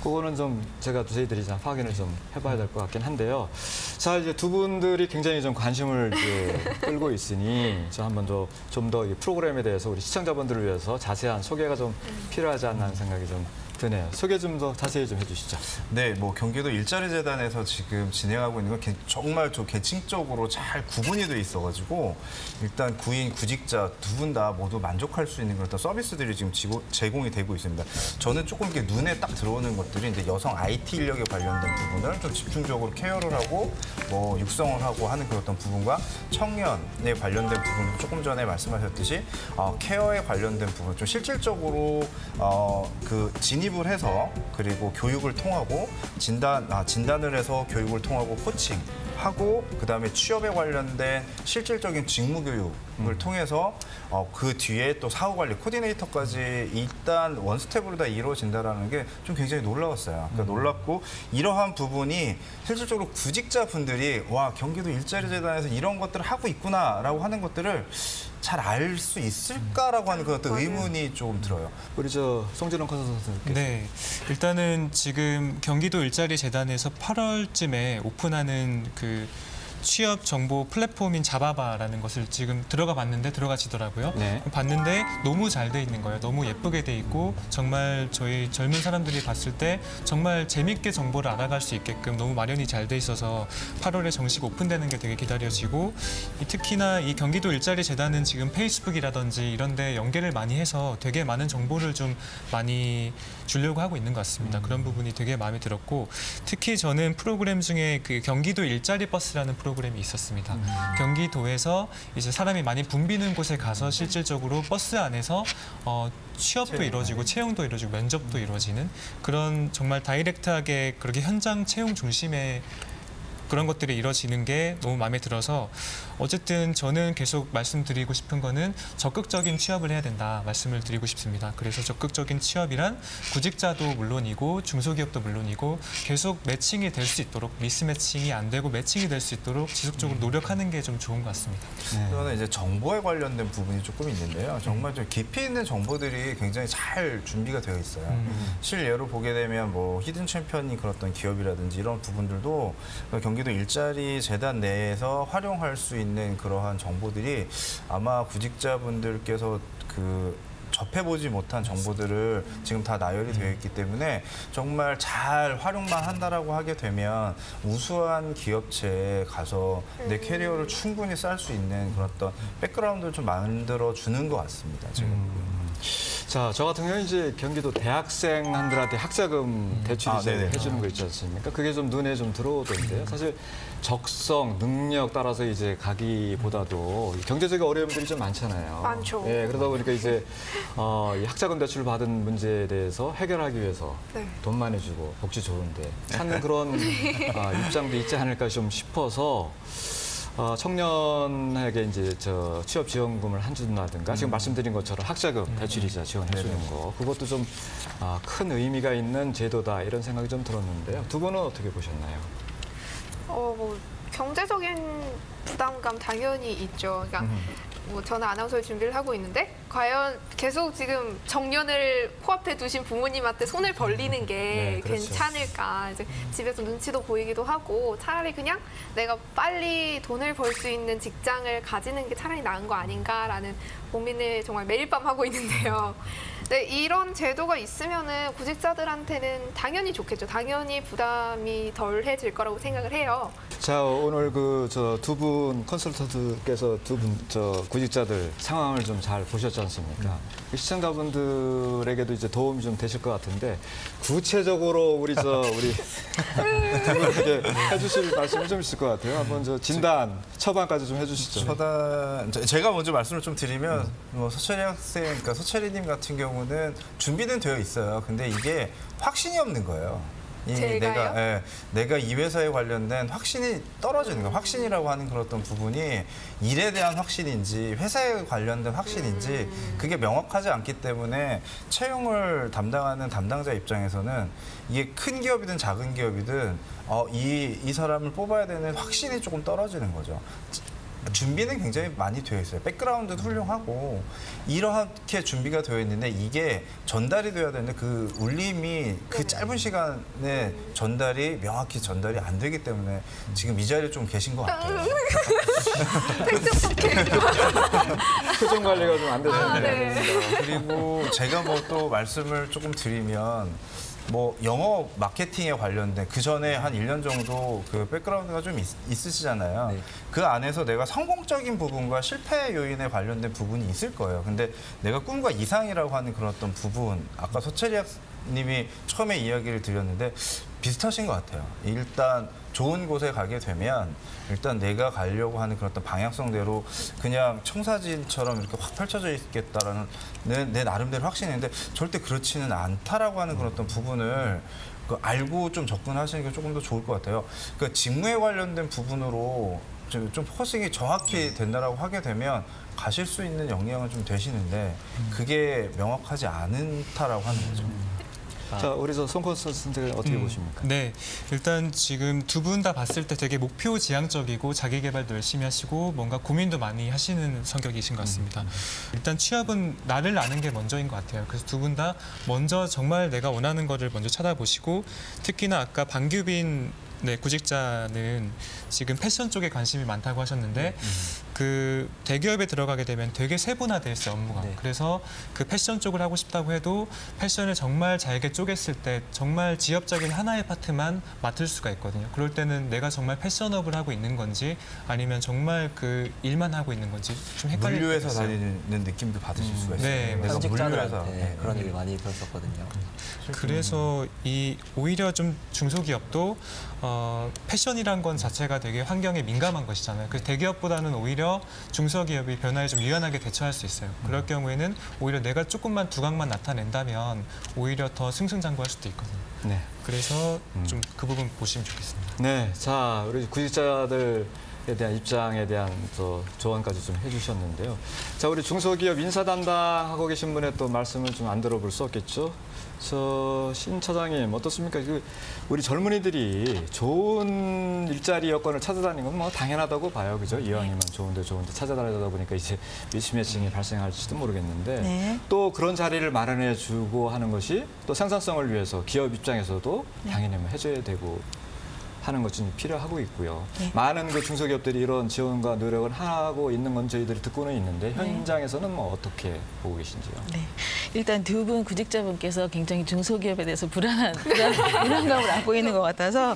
그거는 좀 제가 저희들이 확인을 좀 해봐야 될 것 같긴 한데요. 자, 이제 두 분들이 굉장히 좀 관심을 이제 끌고 있으니 저 한번 좀 더 이 프로그램에 대해서 우리 시청자분들을 위해서 자세한 소개가 좀 필요하지 않나 하는 생각이 좀 드네요. 소개 좀 더 자세히 좀 해주시죠. 네, 뭐 경기도 일자리 재단에서 지금 진행하고 있는 건 정말 계층적으로 잘 구분이 돼 있어가지고 일단 구인, 구직자 두 분 다 모두 만족할 수 있는 그런 서비스들이 지금 제공이 되고 있습니다. 저는 조금 이렇게 눈에 딱 들어오는 것들이 이제 여성 IT 인력에 관련된 부분을 좀 집중적으로 케어를 하고 뭐 육성을 하고 하는 그런 어떤 부분과 청년에 관련된 부분, 조금 전에 말씀하셨듯이 케어에 관련된 부분, 좀 실질적으로 그 진입을 해서 그리고 교육을 통하고 진단을 해서 교육을 통하고 코칭하고 그다음에 취업에 관련된 실질적인 직무 교육을 통해서 그 뒤에 또 사후 관리 코디네이터까지 일단 원스텝으로 다 이루어진다라는 게 좀 굉장히 놀라웠어요. 그러니까 놀랍고 이러한 부분이 실질적으로 구직자 분들이 와 경기도 일자리 재단에서 이런 것들을 하고 있구나라고 하는 것들을 잘 알 수 있을까라고 하는 그런 어떤 의문이 조금 들어요. 우리 송진원 컨설턴트께서. 네, 일단은 지금 경기도 일자리 재단에서 8월쯤에 오픈하는 그 취업 정보 플랫폼인 자바바라는 것을 지금 들어가지더라고요. 네. 봤는데 너무 잘 돼 있는 거예요. 너무 예쁘게 돼 있고 정말 저희 젊은 사람들이 봤을 때 정말 재밌게 정보를 알아갈 수 있게끔 너무 마련이 잘 돼 있어서 8월에 정식 오픈되는 게 되게 기다려지고 특히나 이 경기도 일자리 재단은 지금 페이스북이라든지 이런 데 연계를 많이 해서 되게 많은 정보를 좀 많이 주려고 하고 있는 것 같습니다. 그런 부분이 되게 마음에 들었고 특히 저는 프로그램 중에 그 경기도 일자리 버스라는 프로그램이 있었습니다. 경기도에서 이제 사람이 많이 붐비는 곳에 가서 실질적으로 버스 안에서 취업도 이루어지고 채용도 이루어지고 면접도 이루어지는 그런 정말 다이렉트하게 그렇게 현장 채용 중심의 그런 것들이 이루어지는 게 너무 마음에 들어서 어쨌든 저는 계속 말씀드리고 싶은 거는 적극적인 취업을 해야 된다 말씀을 드리고 싶습니다. 그래서 적극적인 취업이란 구직자도 물론이고 중소기업도 물론이고 계속 매칭이 될 수 있도록 미스매칭이 안 되고 매칭이 될 수 있도록 지속적으로 노력하는 게 좀 좋은 것 같습니다. 저는 이제 정보에 관련된 부분이 조금 있는데요. 정말 좀 깊이 있는 정보들이 굉장히 잘 준비가 되어 있어요. 실예로 보게 되면 뭐 히든 챔피언이 그랬던 기업이라든지 이런 부분들도 경기도 일자리 재단 내에서 활용할 수 있는 그러한 정보들이 아마 구직자분들께서 접해보지 못한 정보들을 지금 다 나열이 되어 있기 때문에 정말 잘 활용만 한다라고 하게 되면 우수한 기업체에 가서 내 캐리어를 충분히 쌓을 수 있는 그런 어떤 백그라운드를 좀 만들어 주는 것 같습니다. 지금. 자, 저 같은 경우는 이제 경기도 대학생한들한테 학자금 대출이 해주는 거 있지 않습니까? 그게 좀 눈에 좀 들어오던데요. 사실 적성, 능력 따라서 이제 가기보다도 경제적인 어려움들이 좀 많잖아요. 많죠. 예, 그러다 보니까 이제 이 학자금 대출 받은 문제에 대해서 해결하기 위해서 돈 많이 주고 복지 좋은데 찾는 그런 입장도 있지 않을까 좀 싶어서. 청년에게 이제 취업 지원금을 한준다든가 지금 말씀드린 것처럼 학자금 대출이자 지원해 주는 거 그것도 좀 큰 의미가 있는 제도다 이런 생각이 좀 들었는데요. 두 분은 어떻게 보셨나요? 뭐 경제적인 부담감 당연히 있죠. 그러니까 뭐 저는 아나운서 준비를 하고 있는데 과연 계속 지금 정년을 코앞에 두신 부모님한테 손을 벌리는 게 그렇죠. 괜찮을까. 이제 집에서 눈치도 보이기도 하고 차라리 그냥 내가 빨리 돈을 벌 수 있는 직장을 가지는 게 차라리 나은 거 아닌가라는 고민을 정말 매일 밤 하고 있는데요. 네, 이런 제도가 있으면은 구직자들한테는 당연히 좋겠죠. 당연히 부담이 덜해질 거라고 생각을 해요. 자, 오늘 두 분 컨설턴트께서 두 분 구직자들 상황을 좀 잘 보셨지 않습니까? 시청자분들에게도 이제 도움이 좀 되실 것 같은데 구체적으로 우리 두 분에게 해주실 말씀이 좀 있을 것 같아요. 한번 진단 처방까지 좀 해주시죠. 제가 먼저 말씀을 좀 드리면 뭐 서철이 학생, 그러니까 서철이님 같은 경우는 준비는 되어 있어요. 근데 이게 확신이 없는 거예요. 내가 이 회사에 관련된 확신이 떨어지는 거예요. 확신이라고 하는 그런 어떤 부분이 일에 대한 확신인지 회사에 관련된 확신인지 그게 명확하지 않기 때문에 채용을 담당하는 담당자 입장에서는 이게 큰 기업이든 작은 기업이든 이 사람을 뽑아야 되는 확신이 조금 떨어지는 거죠. 준비는 굉장히 많이 되어 있어요. 백그라운드도 훌륭하고 이렇게 준비가 되어 있는데 이게 전달이 돼야 되는데 그 울림이 그 짧은 시간에 명확히 전달이 안 되기 때문에 지금 이 자리에 좀 계신 것 같아요. 표정 관리가 좀 안 되셨네요. 네. 그리고 제가 뭐 또 말씀을 조금 드리면 뭐 영업 마케팅에 관련된 그 전에 한 1년 정도 그 백그라운드가 좀 있으시잖아요. 네. 그 안에서 내가 성공적인 부분과 실패 요인에 관련된 부분이 있을 거예요. 근데 내가 꿈과 이상이라고 하는 그런 어떤 부분, 아까 서채리 님이 처음에 이야기를 드렸는데 비슷하신 것 같아요. 일단 좋은 곳에 가게 되면 일단 내가 가려고 하는 그런 어떤 방향성대로 그냥 청사진처럼 이렇게 확 펼쳐져 있겠다라는 내 나름대로 확신인데 절대 그렇지는 않다라고 하는 그런 어떤 부분을 알고 좀 접근하시는 게 조금 더 좋을 것 같아요. 그 직무에 관련된 부분으로 좀 포커싱이 정확히 된다라고 하게 되면 가실 수 있는 역량은 좀 되시는데 그게 명확하지 않다라고 하는 거죠. 자, 우리 송 컨설턴트 어떻게 보십니까? 네, 일단 지금 두 분 다 봤을 때 되게 목표 지향적이고 자기 개발도 열심히 하시고 뭔가 고민도 많이 하시는 성격이신 것 같습니다. 일단 취업은 나를 아는 게 먼저인 것 같아요. 그래서 두 분 다 먼저 정말 내가 원하는 거를 먼저 찾아보시고 특히나 아까 방규빈 구직자는 지금 패션 쪽에 관심이 많다고 하셨는데 그 대기업에 들어가게 되면 되게 세분화돼 있어요, 업무가. 네. 그래서 그 패션 쪽을 하고 싶다고 해도 패션을 정말 잘게 쪼갰을 때 정말 지역적인 하나의 파트만 맡을 수가 있거든요. 그럴 때는 내가 정말 패션업을 하고 있는 건지 아니면 정말 그 일만 하고 있는 건지 좀 헷갈릴 때가 물류회사 있어요. 다니는 느낌도 받으실 수가 있어요. 네, 내가 현직자들한테 그런 얘기를 많이 들었었거든요. 그래서 오히려 좀 중소기업도 패션이란 건 자체가 되게 환경에 민감한 것이잖아요. 그래서 대기업보다는 오히려 중소기업이 변화에 좀 유연하게 대처할 수 있어요. 그럴 경우에는 오히려 내가 조금만 두각만 나타낸다면 오히려 더 승승장구할 수도 있거든요. 네. 그래서 좀 그 부분 보시면 좋겠습니다. 네, 자, 우리 구직자들에 대한 입장에 대한 또 조언까지 좀 해주셨는데요. 자, 우리 중소기업 인사 담당하고 계신 분의 또 말씀을 좀 안 들어볼 수 없겠죠. 신 차장님 어떻습니까? 우리 젊은이들이 좋은 일자리 여건을 찾아다니는 건 뭐 당연하다고 봐요, 그죠? 이왕이면 좋은데 찾아다니다 보니까 이제 미스매칭이 발생할지도 모르겠는데 네. 또 그런 자리를 마련해주고 하는 것이 또 생산성을 위해서 기업 입장에서도 당연히 해줘야 되고. 하는 것이 필요하고 있고요. 네. 많은 그 중소기업들이 이런 지원과 노력을 하고 있는 건 저희들이 듣고는 있는데 현장에서는 뭐 어떻게 보고 계신지요? 네. 일단 두 분 구직자분께서 굉장히 중소기업에 대해서 불안감을 안고 있는 것 같아서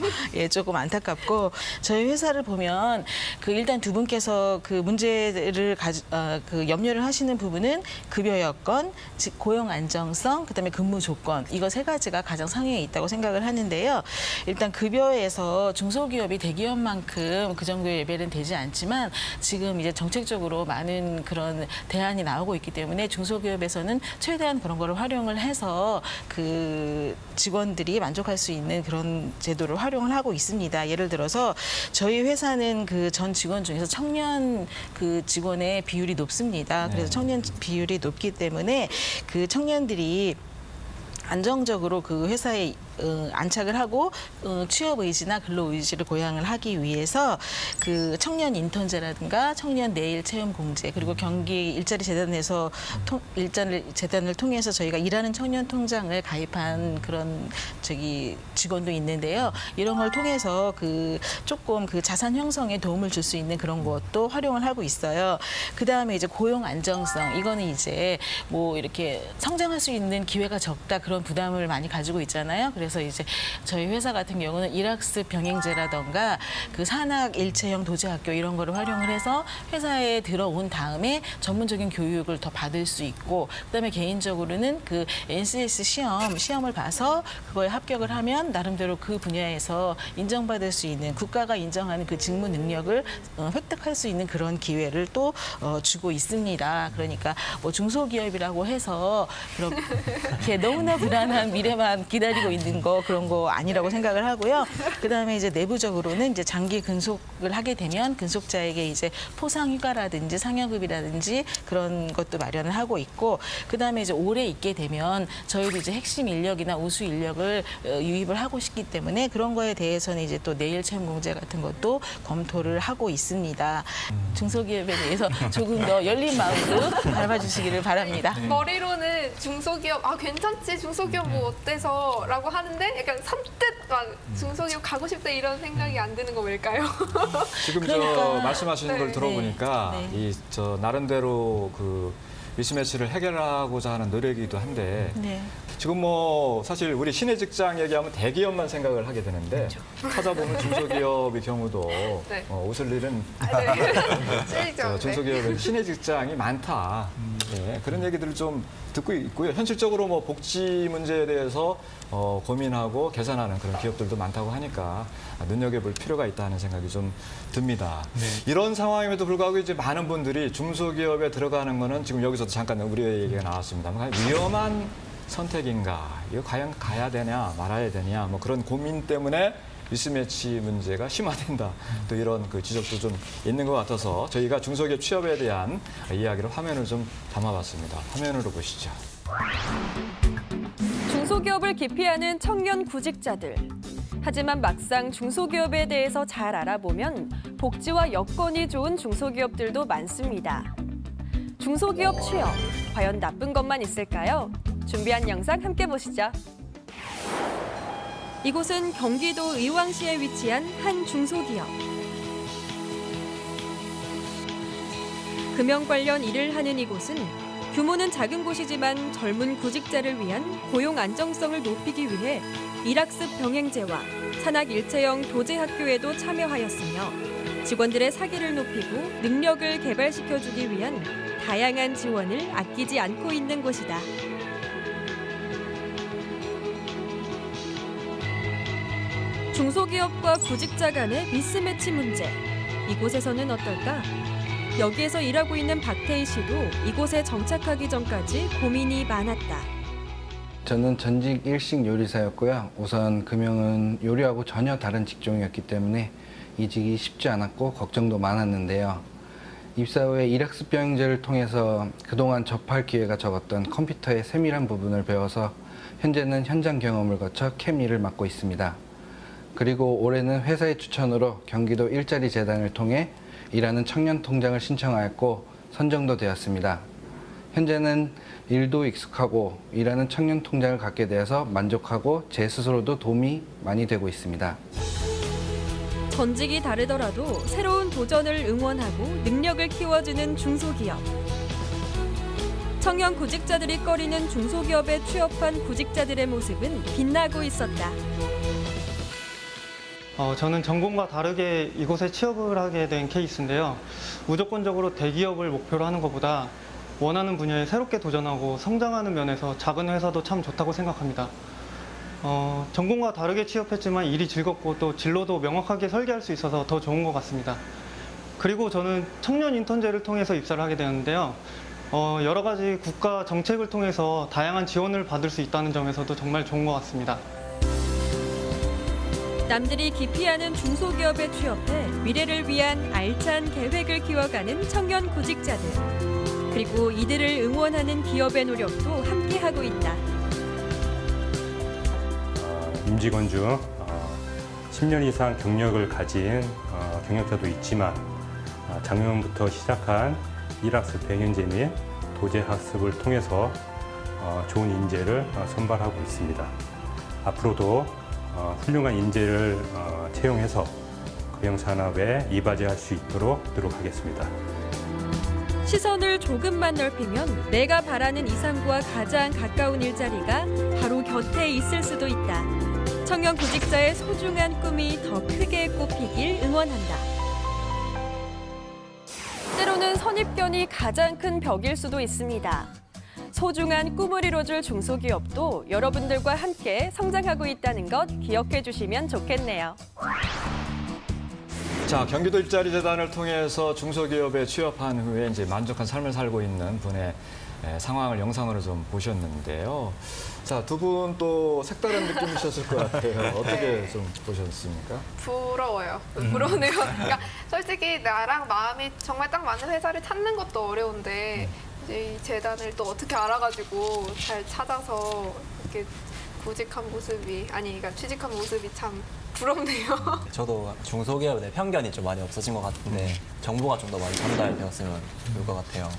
조금 안타깝고 저희 회사를 보면 일단 두 분께서 그 문제를 염려를 하시는 부분은 급여 여건, 즉 고용 안정성, 그다음에 근무 조건 이거 세 가지가 가장 상위에 있다고 생각을 하는데요. 일단 급여에서 중소기업이 대기업만큼 그 정도의 레벨은 되지 않지만 지금 이제 정책적으로 많은 그런 대안이 나오고 있기 때문에 중소기업에서는 최대한 그런 거를 활용을 해서 그 직원들이 만족할 수 있는 그런 제도를 활용을 하고 있습니다. 예를 들어서 저희 회사는 그 전 직원 중에서 청년 그 직원의 비율이 높습니다. 그래서 청년 비율이 높기 때문에 그 청년들이 안정적으로 그 회사에 안착을 하고 취업 의지나 근로 의지를 고양을 하기 위해서 그 청년 인턴제라든가 청년 내일 채용 공제 그리고 경기 일자리 재단에서 일자리 재단을 통해서 저희가 일하는 청년 통장을 가입한 그런 직원도 있는데요. 이런 걸 통해서 조금 자산 형성에 도움을 줄 수 있는 그런 것도 활용을 하고 있어요. 그 다음에 이제 고용 안정성 이거는 이제 뭐 이렇게 성장할 수 있는 기회가 적다 그런 부담을 많이 가지고 있잖아요. 그래서 이제 저희 회사 같은 경우는 일학습 병행제라던가 그 산학 일체형 도제학교 이런 거를 활용을 해서 회사에 들어온 다음에 전문적인 교육을 더 받을 수 있고 그다음에 개인적으로는 그 NCS 시험을 봐서 그거에 합격을 하면 나름대로 그 분야에서 인정받을 수 있는 국가가 인정하는 그 직무 능력을 획득할 수 있는 그런 기회를 또 주고 있습니다. 그러니까 뭐 중소기업이라고 해서 그렇게 너무나 불안한 미래만 기다리고 있는 있는 거 그런 거 아니라고 생각을 하고요. 그다음에 이제 내부적으로는 이제 장기 근속을 하게 되면 근속자에게 이제 포상 휴가라든지 상여급이라든지 그런 것도 마련을 하고 있고, 그다음에 이제 오래 있게 되면 저희도 이제 핵심 인력이나 우수 인력을 유입을 하고 싶기 때문에 그런 거에 대해서는 이제 또 내일 채용 공제 같은 것도 검토를 하고 있습니다. 중소기업에 대해서 조금 더 열린 마음으로 밟아주시기를 바랍니다. 머리로는 중소기업 괜찮지, 중소기업 뭐 어때서 라고 하는데 약간 선뜻 막 중소기업 가고 싶다 이런 생각이 안 드는 거 왜일까요? 지금 그러니까, 말씀하시는 걸 들어보니까 네. 나름대로 그 미스매치를 해결하고자 하는 노력이기도 한데 네. 지금 사실 우리 신의 직장 얘기하면 대기업만 생각을 하게 되는데 찾아보면 중소기업의 경우도 네. 웃을 일은 실죠. 중소기업은 신의 직장이 많다. 네, 그런 얘기들을 좀 듣고 있고요. 현실적으로 복지 문제에 대해서 고민하고 개선하는 그런 기업들도 많다고 하니까 눈여겨볼 필요가 있다는 생각이 좀 듭니다. 네. 이런 상황임에도 불구하고 이제 많은 분들이 중소기업에 들어가는 거는 지금 여기서도 잠깐 우리의 얘기가 나왔습니다만 위험한 선택인가? 이거 과연 가야 되냐 말아야 되냐 그런 고민 때문에 미스매치 문제가 심화된다. 또 이런 그 지적도 좀 있는 것 같아서 저희가 중소기업 취업에 대한 이야기를 화면을 좀 담아봤습니다. 화면으로 보시죠. 중소기업을 기피하는 청년 구직자들. 하지만 막상 중소기업에 대해서 잘 알아보면 복지와 여건이 좋은 중소기업들도 많습니다. 중소기업 취업, 과연 나쁜 것만 있을까요? 준비한 영상 함께 보시죠. 이곳은 경기도 의왕시에 위치한 한 중소기업. 금연 관련 일을 하는 이곳은 규모는 작은 곳이지만 젊은 구직자를 위한 고용 안정성을 높이기 위해 일학습 병행제와 산학 일체형 도제 학교에도 참여하였으며 직원들의 사기를 높이고 능력을 개발시켜주기 위한 다양한 지원을 아끼지 않고 있는 곳이다. 중소기업과 구직자 간의 미스매치 문제. 이곳에서는 어떨까? 여기에서 일하고 있는 박태희 씨도 이곳에 정착하기 전까지 고민이 많았다. 저는 전직 일식 요리사였고요. 우선 금형은 요리하고 전혀 다른 직종이었기 때문에 이직이 쉽지 않았고 걱정도 많았는데요. 입사 후에 일학습 병행제를 통해서 그동안 접할 기회가 적었던 컴퓨터의 세밀한 부분을 배워서 현재는 현장 경험을 거쳐 캠 일을 맡고 있습니다. 그리고 올해는 회사의 추천으로 경기도 일자리 재단을 통해 일하는 청년 통장을 신청하였고 선정도 되었습니다. 현재는 일도 익숙하고 일하는 청년 통장을 갖게 되어서 만족하고 제 스스로도 도움이 많이 되고 있습니다. 전직이 다르더라도 새로운 도전을 응원하고 능력을 키워주는 중소기업. 청년 구직자들이 꺼리는 중소기업에 취업한 구직자들의 모습은 빛나고 있었다. 저는 전공과 다르게 이곳에 취업을 하게 된 케이스인데요. 무조건적으로 대기업을 목표로 하는 것보다 원하는 분야에 새롭게 도전하고 성장하는 면에서 작은 회사도 참 좋다고 생각합니다. 전공과 다르게 취업했지만 일이 즐겁고 또 진로도 명확하게 설계할 수 있어서 더 좋은 것 같습니다. 그리고 저는 청년 인턴제를 통해서 입사를 하게 되었는데요. 여러 가지 국가 정책을 통해서 다양한 지원을 받을 수 있다는 점에서도 정말 좋은 것 같습니다. 남들이 기피하는 중소기업에 취업해 미래를 위한 알찬 계획을 키워가는 청년 구직자들. 그리고 이들을 응원하는 기업의 노력도 함께하고 있다. 임직원 중 10년 이상 경력을 가진 경력자도 있지만 작년부터 시작한 일학습 병행제 및 도제 학습을 통해서 좋은 인재를 선발하고 있습니다. 앞으로도 훌륭한 인재를 채용해서 금형산업에 이바지할 수 있도록 노력하겠습니다. 시선을 조금만 넓히면 내가 바라는 이상과 가장 가까운 일자리가 바로 곁에 있을 수도 있다. 청년 구직자의 소중한 꿈이 더 크게 꽃피길 응원한다. 때로는 선입견이 가장 큰 벽일 수도 있습니다. 소중한 꿈을 이뤄줄 중소기업도 여러분들과 함께 성장하고 있다는 것 기억해 주시면 좋겠네요. 자, 경기도 일자리 재단을 통해서 중소기업에 취업한 후에 이제 만족한 삶을 살고 있는 분의 상황을 영상으로 좀 보셨는데요. 자, 두 분 또 색다른 느낌이셨을 것 같아요. 어떻게 네. 좀 보셨습니까? 부러워요. 부러우네요. 그러니까 솔직히 나랑 마음이 정말 딱 맞는 회사를 찾는 것도 어려운데 이제 이 재단을 또 어떻게 알아가지고 잘 찾아서 이렇게 구직한 모습이 그러니까 취직한 모습이 참 부럽네요. 저도 중소기업에 편견이 좀 많이 없어진 것 같은데 정보가 좀 더 많이 전달되었으면 좋을 것 같아요.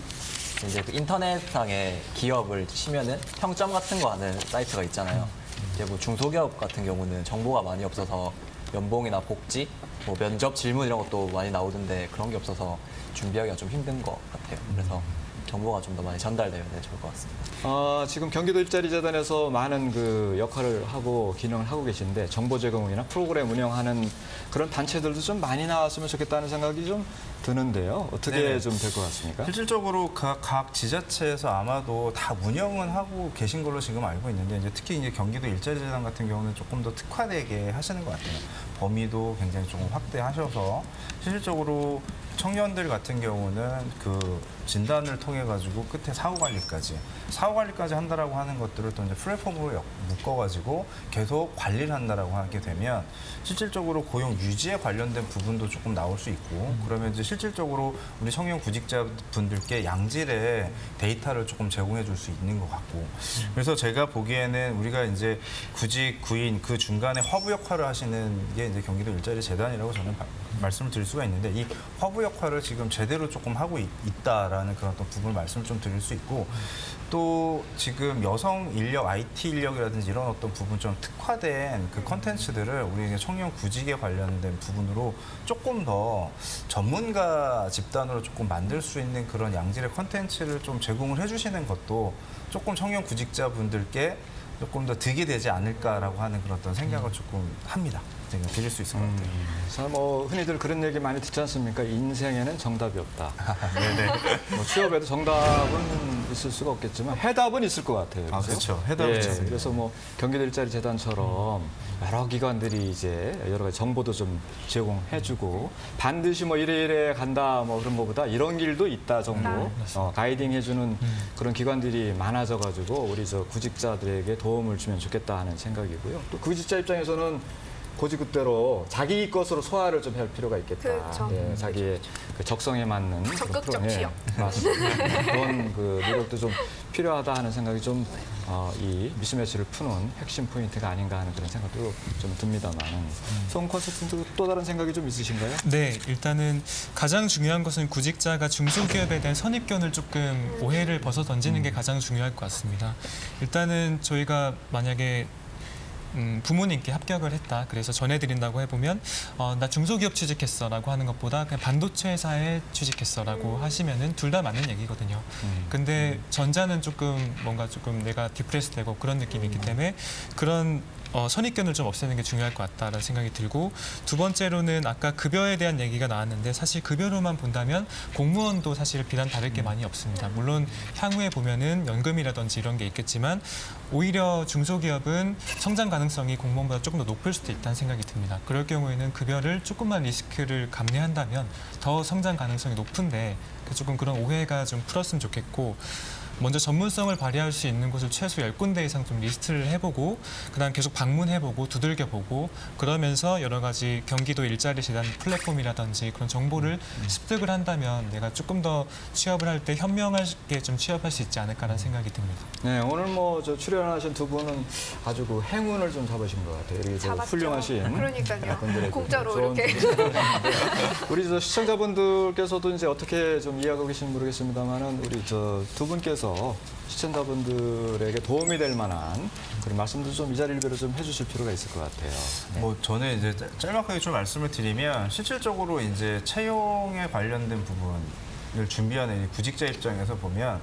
이제 그 인터넷상에 기업을 치면은 평점 같은 거 하는 사이트가 있잖아요. 이제 뭐 중소기업 같은 경우는 정보가 많이 없어서 연봉이나 복지, 뭐 면접 질문 이런 것도 많이 나오던데 그런 게 없어서 준비하기가 좀 힘든 것 같아요. 그래서 정보가 좀 더 많이 전달되면 좋을 것 같습니다. 지금 경기도 일자리 재단에서 많은 그 역할을 하고 기능을 하고 계신데 정보 제공이나 프로그램 운영하는 그런 단체들도 좀 많이 나왔으면 좋겠다는 생각이 좀 드는데요. 어떻게 네네. 좀 될 것 같습니까? 실질적으로 각 지자체에서 아마도 다 운영은 하고 계신 걸로 지금 알고 있는데 이제 특히 이제 경기도 일자리 재단 같은 경우는 조금 더 특화되게 하시는 것 같아요. 범위도 굉장히 조금 확대하셔서 실질적으로 청년들 같은 경우는 그 진단을 통해 가지고 끝에 사후 관리까지 한다라고 하는 것들을 또 이제 플랫폼으로 묶어가지고 계속 관리를 한다라고 하게 되면 실질적으로 고용 유지에 관련된 부분도 조금 나올 수 있고 그러면 이제 실질적으로 우리 청년 구직자분들께 양질의 데이터를 조금 제공해 줄 수 있는 것 같고 그래서 제가 보기에는 우리가 이제 구직 구인 그 중간에 허브 역할을 하시는 게 이제 경기도 일자리 재단이라고 저는 말씀을 드릴 수가 있는데 이 허브 역할을 지금 제대로 조금 하고 있다라는 그런 또 부분을 말씀을 좀 드릴 수 있고 또 지금 여성 인력, IT 인력이라든지 이런 어떤 부분 좀 특화된 그 컨텐츠들을 우리 청년 구직에 관련된 부분으로 조금 더 전문가 집단으로 조금 만들 수 있는 그런 양질의 컨텐츠를 좀 제공을 해주시는 것도 조금 청년 구직자분들께 조금 더 득이 되지 않을까라고 하는 그런 어떤 생각을 조금 합니다. 제가 드릴 수 있을 것 같아요. 자, 뭐 흔히들 그런 얘기 많이 듣지 않습니까? 인생에는 정답이 없다. 네네. 뭐 취업에도 정답은 있을 수가 없겠지만 해답은 있을 것 같아요. 아, 그렇죠. 해답은 있습니다. 그래서 뭐 경기도 일자리 재단처럼 여러 기관들이 이제 여러 가지 정보도 좀 제공해주고 반드시 뭐 이래 간다 뭐 그런 것보다 이런 길도 있다 정도 가이딩해주는 그런 기관들이 많아져가지고 우리 저 구직자들에게 도움을 주면 좋겠다 하는 생각이고요. 또 구직자 입장에서는 고지그대로 자기 것으로 소화를 좀 할 필요가 있겠다. 그렇죠. 예, 자기의 그 적성에 맞는 적극적 그런 취업. 맞습니다. 그런 그 노력도 좀 필요하다 하는 생각이 좀 이 미스매치를 푸는 핵심 포인트가 아닌가 하는 그런 생각도 좀 듭니다만은 송 컨설턴트 또 다른 생각이 좀 있으신가요? 네, 일단은 가장 중요한 것은 구직자가 중소기업에 대한 선입견을 조금 오해를 벗어 던지는 게 가장 중요할 것 같습니다. 일단은 저희가 만약에 부모님께 합격을 했다. 그래서 전해드린다고 해보면 나 중소기업 취직했어라고 하는 것보다 그냥 반도체 회사에 취직했어라고 하시면은 둘 다 맞는 얘기거든요. 근데 전자는 조금 뭔가 조금 내가 디프레스되고 그런 느낌이 있기 때문에 그런 선입견을 좀 없애는 게 중요할 것 같다라는 생각이 들고 두 번째로는 아까 급여에 대한 얘기가 나왔는데 사실 급여로만 본다면 공무원도 사실 비단 다를 게 많이 없습니다. 물론 향후에 보면은 연금이라든지 이런 게 있겠지만 오히려 중소기업은 성장 가능성이 공무원보다 조금 더 높을 수도 있다는 생각이 듭니다. 그럴 경우에는 급여를 조금만 리스크를 감내한다면 더 성장 가능성이 높은데 조금 그런 오해가 좀 풀었으면 좋겠고 먼저 전문성을 발휘할 수 있는 곳을 최소 10군데 이상 좀 리스트를 해보고 그다음 계속 방문해보고 두들겨보고 그러면서 여러 가지 경기도 일자리 재단 플랫폼이라든지 그런 정보를 습득을 한다면 내가 조금 더 취업을 할 때 현명하게 좀 취업할 수 있지 않을까라는 생각이 듭니다. 네, 오늘 뭐 저 출연하신 두 분은 아주 그 행운을 좀 잡으신 것 같아요. 이렇게 저 훌륭하신 그러니까요. 분들의 공짜로 좋은 이렇게. 우리 저 시청자분들께서도 이제 어떻게 좀 이해하고 계신지 모르겠습니다만은 우리 저 두 분께서 시청자분들에게 도움이 될 만한 그런 말씀도 좀 이 자리를 빌어 좀 해주실 필요가 있을 것 같아요. 네. 뭐 저는 이제 짤막하게 좀 말씀을 드리면 실질적으로 이제 채용에 관련된 부분을 준비하는 이 구직자 입장에서 보면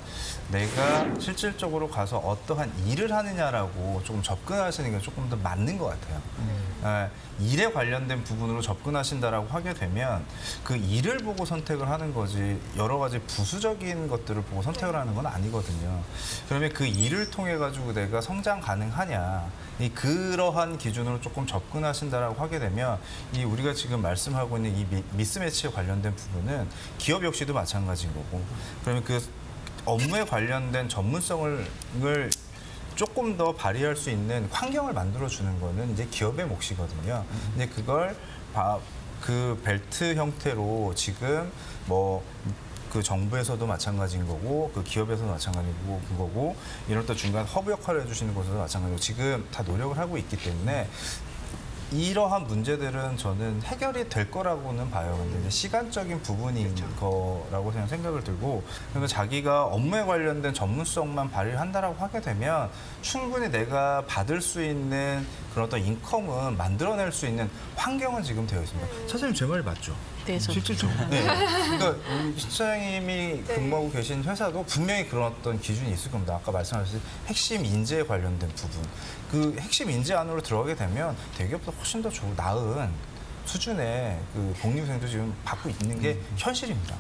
내가 실질적으로 가서 어떠한 일을 하느냐라고 조금 접근하시는 게 조금 더 맞는 것 같아요. 일에 관련된 부분으로 접근하신다라고 하게 되면 그 일을 보고 선택을 하는 거지 여러 가지 부수적인 것들을 보고 선택을 하는 건 아니거든요. 그러면 그 일을 통해 가지고 내가 성장 가능하냐 그러한 기준으로 조금 접근하신다라고 하게 되면 이 우리가 지금 말씀하고 있는 이 미스매치에 관련된 부분은 기업 역시도 마찬가지인 거고 그러면 그 업무에 관련된 전문성을 조금 더 발휘할 수 있는 환경을 만들어주는 거는 이제 기업의 몫이거든요. 이제 그걸 그 벨트 형태로 지금 뭐 그 정부에서도 마찬가지인 거고 그 기업에서도 마찬가지고 그거고 이런 또 중간 허브 역할을 해주시는 곳에서도 마찬가지고 지금 다 노력을 하고 있기 때문에 이러한 문제들은 저는 해결이 될 거라고는 봐요. 근데 이제 시간적인 부분인 거라고 생각을 들고 그러니까 자기가 업무에 관련된 전문성만 발휘한다라고 하게 되면 충분히 내가 받을 수 있는 그런 어떤 인컴은 만들어낼 수 있는 환경은 지금 되어 있습니다. 차장님 제 말이 맞죠? 네, 실질적으로. 네. 그러니까 시장님이 근무하고 계신 회사도 분명히 그런 어떤 기준이 있을 겁니다. 아까 말씀하셨듯이 핵심 인재에 관련된 부분. 그 핵심 인재 안으로 들어가게 되면 대기업보다 훨씬 더 나은 수준의 그 복리후생도 지금 받고 있는 게 현실입니다.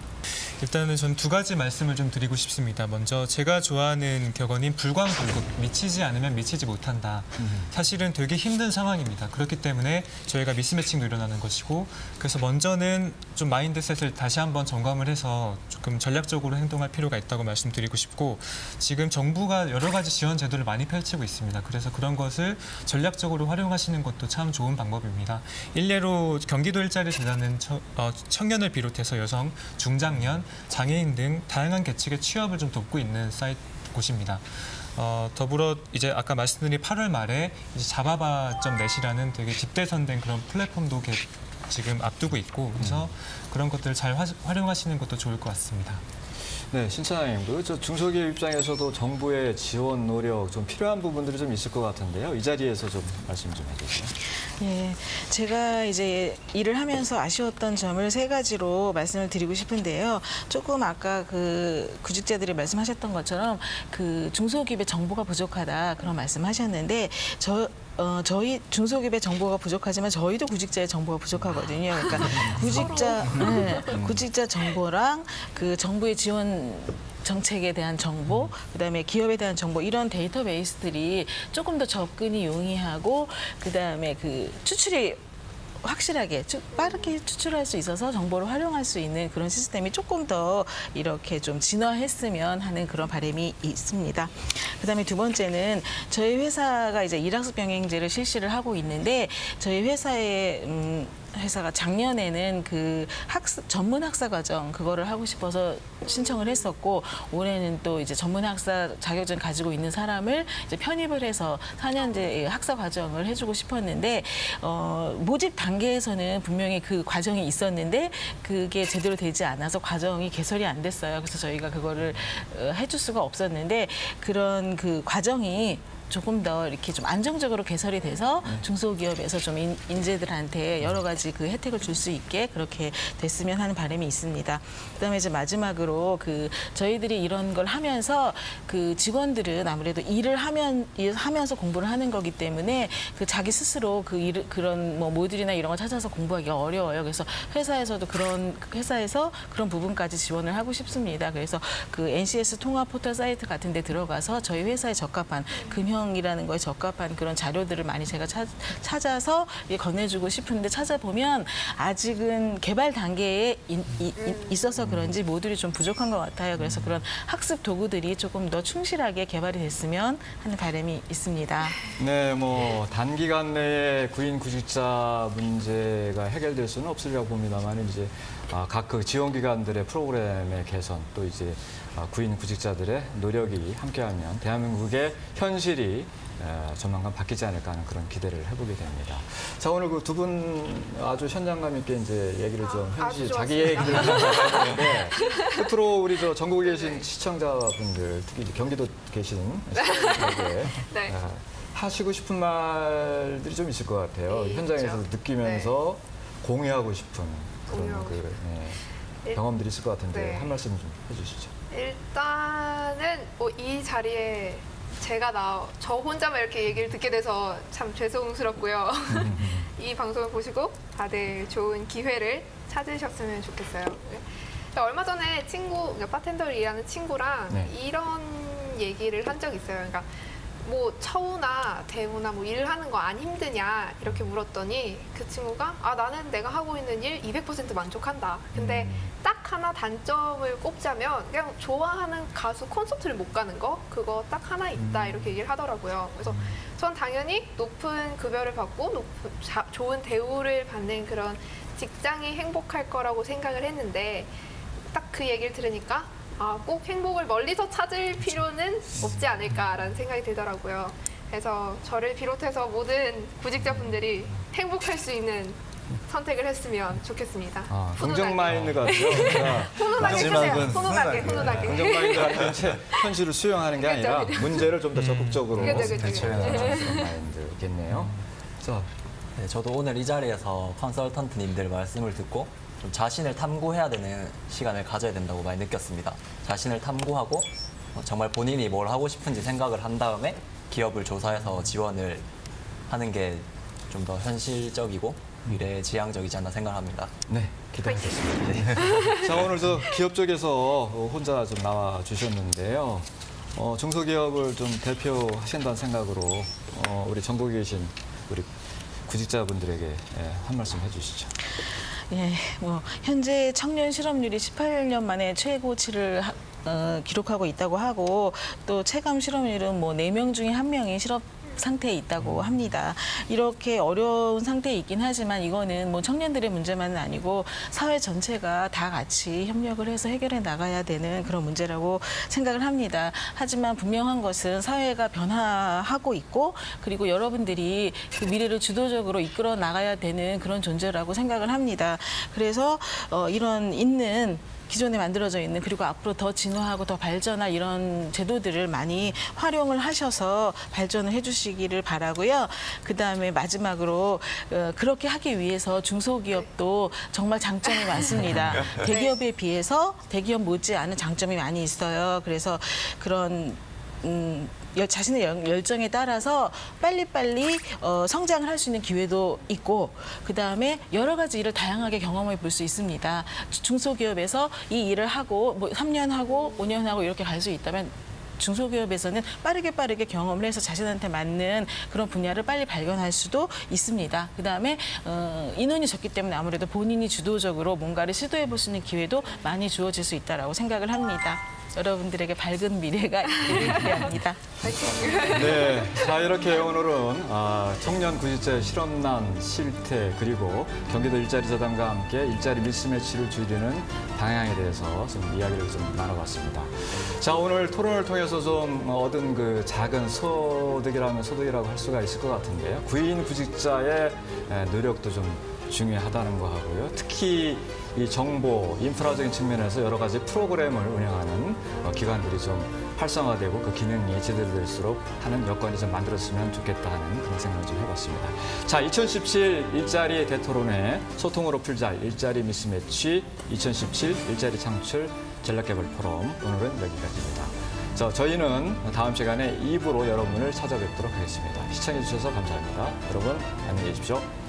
일단은 전 두 가지 말씀을 좀 드리고 싶습니다. 먼저 제가 좋아하는 격언인 불광불급, 미치지 않으면 미치지 못한다. 사실은 되게 힘든 상황입니다. 그렇기 때문에 저희가 미스매칭도 일어나는 것이고 그래서 먼저는 좀 마인드셋을 다시 한번 점검을 해서 조금 전략적으로 행동할 필요가 있다고 말씀드리고 싶고 지금 정부가 여러 가지 지원 제도를 많이 펼치고 있습니다. 그래서 그런 것을 전략적으로 활용하시는 것도 참 좋은 방법입니다. 일례로 경기도 일자리 재단은 청년을 비롯해서 여성, 중장년, 장애인 등 다양한 계층의 취업을 좀 돕고 있는 곳입니다. 더불어 이제 아까 말씀드린 8월 말에 이제 잡아봐.net이라는 되게 집대선된 그런 플랫폼도 지금 앞두고 있고 그래서 그런 것들을 잘 활용하시는 것도 좋을 것 같습니다. 네, 신 차장님도 저 중소기업 입장에서도 정부의 지원 노력 좀 필요한 부분들이 좀 있을 것 같은데요. 이 자리에서 좀 말씀 좀 해주세요. 예, 제가 이제 일을 하면서 아쉬웠던 점을 3가지로 말씀을 드리고 싶은데요. 조금 아까 그 구직자들이 말씀하셨던 것처럼 그 중소기업의 정보가 부족하다 그런 말씀하셨는데 저희 중소기업의 정보가 부족하지만 저희도 구직자의 정보가 부족하거든요. 그러니까 구직자 정보랑 그 정부의 지원 정책에 대한 정보, 그다음에 기업에 대한 정보 이런 데이터베이스들이 조금 더 접근이 용이하고 그다음에 그 추출이 확실하게 빠르게 추출할 수 있어서 정보를 활용할 수 있는 그런 시스템이 조금 더 이렇게 좀 진화했으면 하는 그런 바람이 있습니다. 그다음에 두 번째는 저희 회사가 이제 일학습 병행제를 실시를 하고 있는데 저희 회사가 작년에는 그 전문 학사 과정 그거를 하고 싶어서 신청을 했었고 올해는 또 이제 전문 학사 자격증 가지고 있는 사람을 이제 편입을 해서 4년제 학사 과정을 해주고 싶었는데 모집 단계에서는 분명히 그 과정이 있었는데 그게 제대로 되지 않아서 과정이 개설이 안 됐어요. 그래서 저희가 그거를 해줄 수가 없었는데 그런 그 과정이 조금 더 이렇게 좀 안정적으로 개설이 돼서 중소기업에서 좀 인재들한테 여러 가지 그 혜택을 줄 수 있게 그렇게 됐으면 하는 바람이 있습니다. 그다음에 이제 마지막으로 그 저희들이 이런 걸 하면서 그 직원들은 아무래도 일을 하면서 공부를 하는 거기 때문에 그 자기 스스로 그런 뭐 모듈이나 이런 거 찾아서 공부하기가 어려워요. 그래서 회사에서 그런 부분까지 지원을 하고 싶습니다. 그래서 그 NCS 통합 포털 사이트 같은 데 들어가서 저희 회사에 적합한 금형이라는 거에 적합한 그런 자료들을 많이 제가 찾아서 건네주고 싶은데 찾아보면 아직은 개발 단계에 있어서 그런지 모듈이 좀 부족한 것 같아요. 그래서 그런 학습 도구들이 조금 더 충실하게 개발이 됐으면 하는 바람이 있습니다. 네, 뭐 단기간 내에 구인 구직자 문제가 해결될 수는 없으리라고 봅니다만 이제 각 그 지원기관들의 프로그램의 개선 또 이제 구인 구직자들의 노력이 함께하면 대한민국의 현실이 조만간 바뀌지 않을까 하는 그런 기대를 해보게 됩니다. 자, 오늘 그 두 분 아주 현장감 있게 이제 얘기를 좀 해주시, 자기 얘기를 좀 해주셨는데 끝으로 우리 저 전국에 계신 시청자분들, 특히 이제 경기도 계신 시청자분들에게 네. 하시고 싶은 말들이 좀 있을 것 같아요. 현장에서 느끼면서 공유하고 싶은 그런 경험들이 있을 것 같은데 한 말씀 좀 해주시죠. 일단은 이 자리에 저 혼자만 이렇게 얘기를 듣게 돼서 참 죄송스럽고요. 이 방송을 보시고 다들 좋은 기회를 찾으셨으면 좋겠어요. 얼마 전에 바텐더를 일하는 친구랑 이런 얘기를 한 적이 있어요. 그러니까 뭐 처우나 대우나 뭐 일을 하는 거 안 힘드냐 이렇게 물었더니 그 친구가 나는 내가 하고 있는 일 200% 만족한다. 근데 딱 하나 단점을 꼽자면 그냥 좋아하는 가수 콘서트를 못 가는 거 그거 딱 하나 있다 이렇게 얘기를 하더라고요. 그래서 전 당연히 높은 급여를 받고 좋은 대우를 받는 그런 직장이 행복할 거라고 생각을 했는데 딱 그 얘기를 들으니까 꼭 행복을 멀리서 찾을 필요는 없지 않을까라는 생각이 들더라고요. 그래서 저를 비롯해서 모든 구직자분들이 행복할 수 있는 선택을 했으면 좋겠습니다. 긍정 마인드가 훈훈하게 해주세요. 훈훈하게. 긍정 마인드가 이제 현실을 수용하는 게 아니라 문제를 좀 더 적극적으로 대처해 나가는 그런 마인드겠네요. 네, 저도 오늘 이 자리에서 컨설턴트님들 말씀을 듣고 좀 자신을 탐구해야 되는 시간을 가져야 된다고 많이 느꼈습니다. 자신을 탐구하고 정말 본인이 뭘 하고 싶은지 생각을 한 다음에 기업을 조사해서 지원을 하는 게 좀 더 현실적이고 미래지향적이지 않나 생각합니다. 네, 기대하겠습니다. 자, 오늘 저 기업 쪽에서 혼자 좀 나와 주셨는데요. 중소기업을 좀 대표하신다는 생각으로 우리 전국에 계신 우리 구직자분들에게 한 말씀 해주시죠. 예, 현재 청년 실업률이 18년 만에 최고치를 기록하고 있다고 하고 또 체감 실업률은 4명 중에 1명이 실업 상태에 있다고 합니다. 이렇게 어려운 상태에 있긴 하지만 이거는 청년들의 문제만은 아니고 사회 전체가 다 같이 협력을 해서 해결해 나가야 되는 그런 문제라고 생각을 합니다. 하지만 분명한 것은 사회가 변화하고 있고 그리고 여러분들이 그 미래를 주도적으로 이끌어 나가야 되는 그런 존재라고 생각을 합니다. 그래서 이런 기존에 만들어져 있는 그리고 앞으로 더 진화하고 더 발전할 이런 제도들을 많이 활용을 하셔서 발전을 해주시기를 바라고요. 그다음에 마지막으로 그렇게 하기 위해서 중소기업도 정말 장점이 많습니다. 대기업에 비해서 대기업 못지않은 장점이 많이 있어요. 그래서 그런 자신의 열정에 따라서 빨리빨리 성장을 할 수 있는 기회도 있고 그다음에 여러 가지 일을 다양하게 경험해 볼 수 있습니다. 중소기업에서 이 일을 하고 3년 하고 5년 하고 이렇게 갈 수 있다면 중소기업에서는 빠르게 경험을 해서 자신한테 맞는 그런 분야를 빨리 발견할 수도 있습니다. 그다음에 인원이 적기 때문에 아무래도 본인이 주도적으로 뭔가를 시도해 볼 수 있는 기회도 많이 주어질 수 있다고 생각을 합니다. 여러분들에게 밝은 미래가 있기를 기대합니다. 네, 자 이렇게 오늘은 청년 구직자의 실업난, 실태 그리고 경기도 일자리 저당과 함께 일자리 미스매치를 줄이는 방향에 대해서 좀 이야기를 좀 나눠봤습니다. 자 오늘 토론을 통해서 좀 얻은 그 작은 소득이라고 할 수가 있을 것 같은데요. 구인 구직자의 노력도 좀 중요하다는 거 하고요. 특히 이 정보, 인프라적인 측면에서 여러 가지 프로그램을 운영하는 기관들이 좀 활성화되고 그 기능이 제대로 될수록 하는 여건이 좀 만들어졌으면 좋겠다 하는 그런 생각을 좀 해봤습니다. 자, 2017 일자리 대토론회 소통으로 풀자 일자리 미스매치 2017 일자리 창출 전략개발 포럼 오늘은 여기까지입니다. 저희는 다음 시간에 2부로 여러분을 찾아뵙도록 하겠습니다. 시청해주셔서 감사합니다. 여러분 안녕히 계십시오.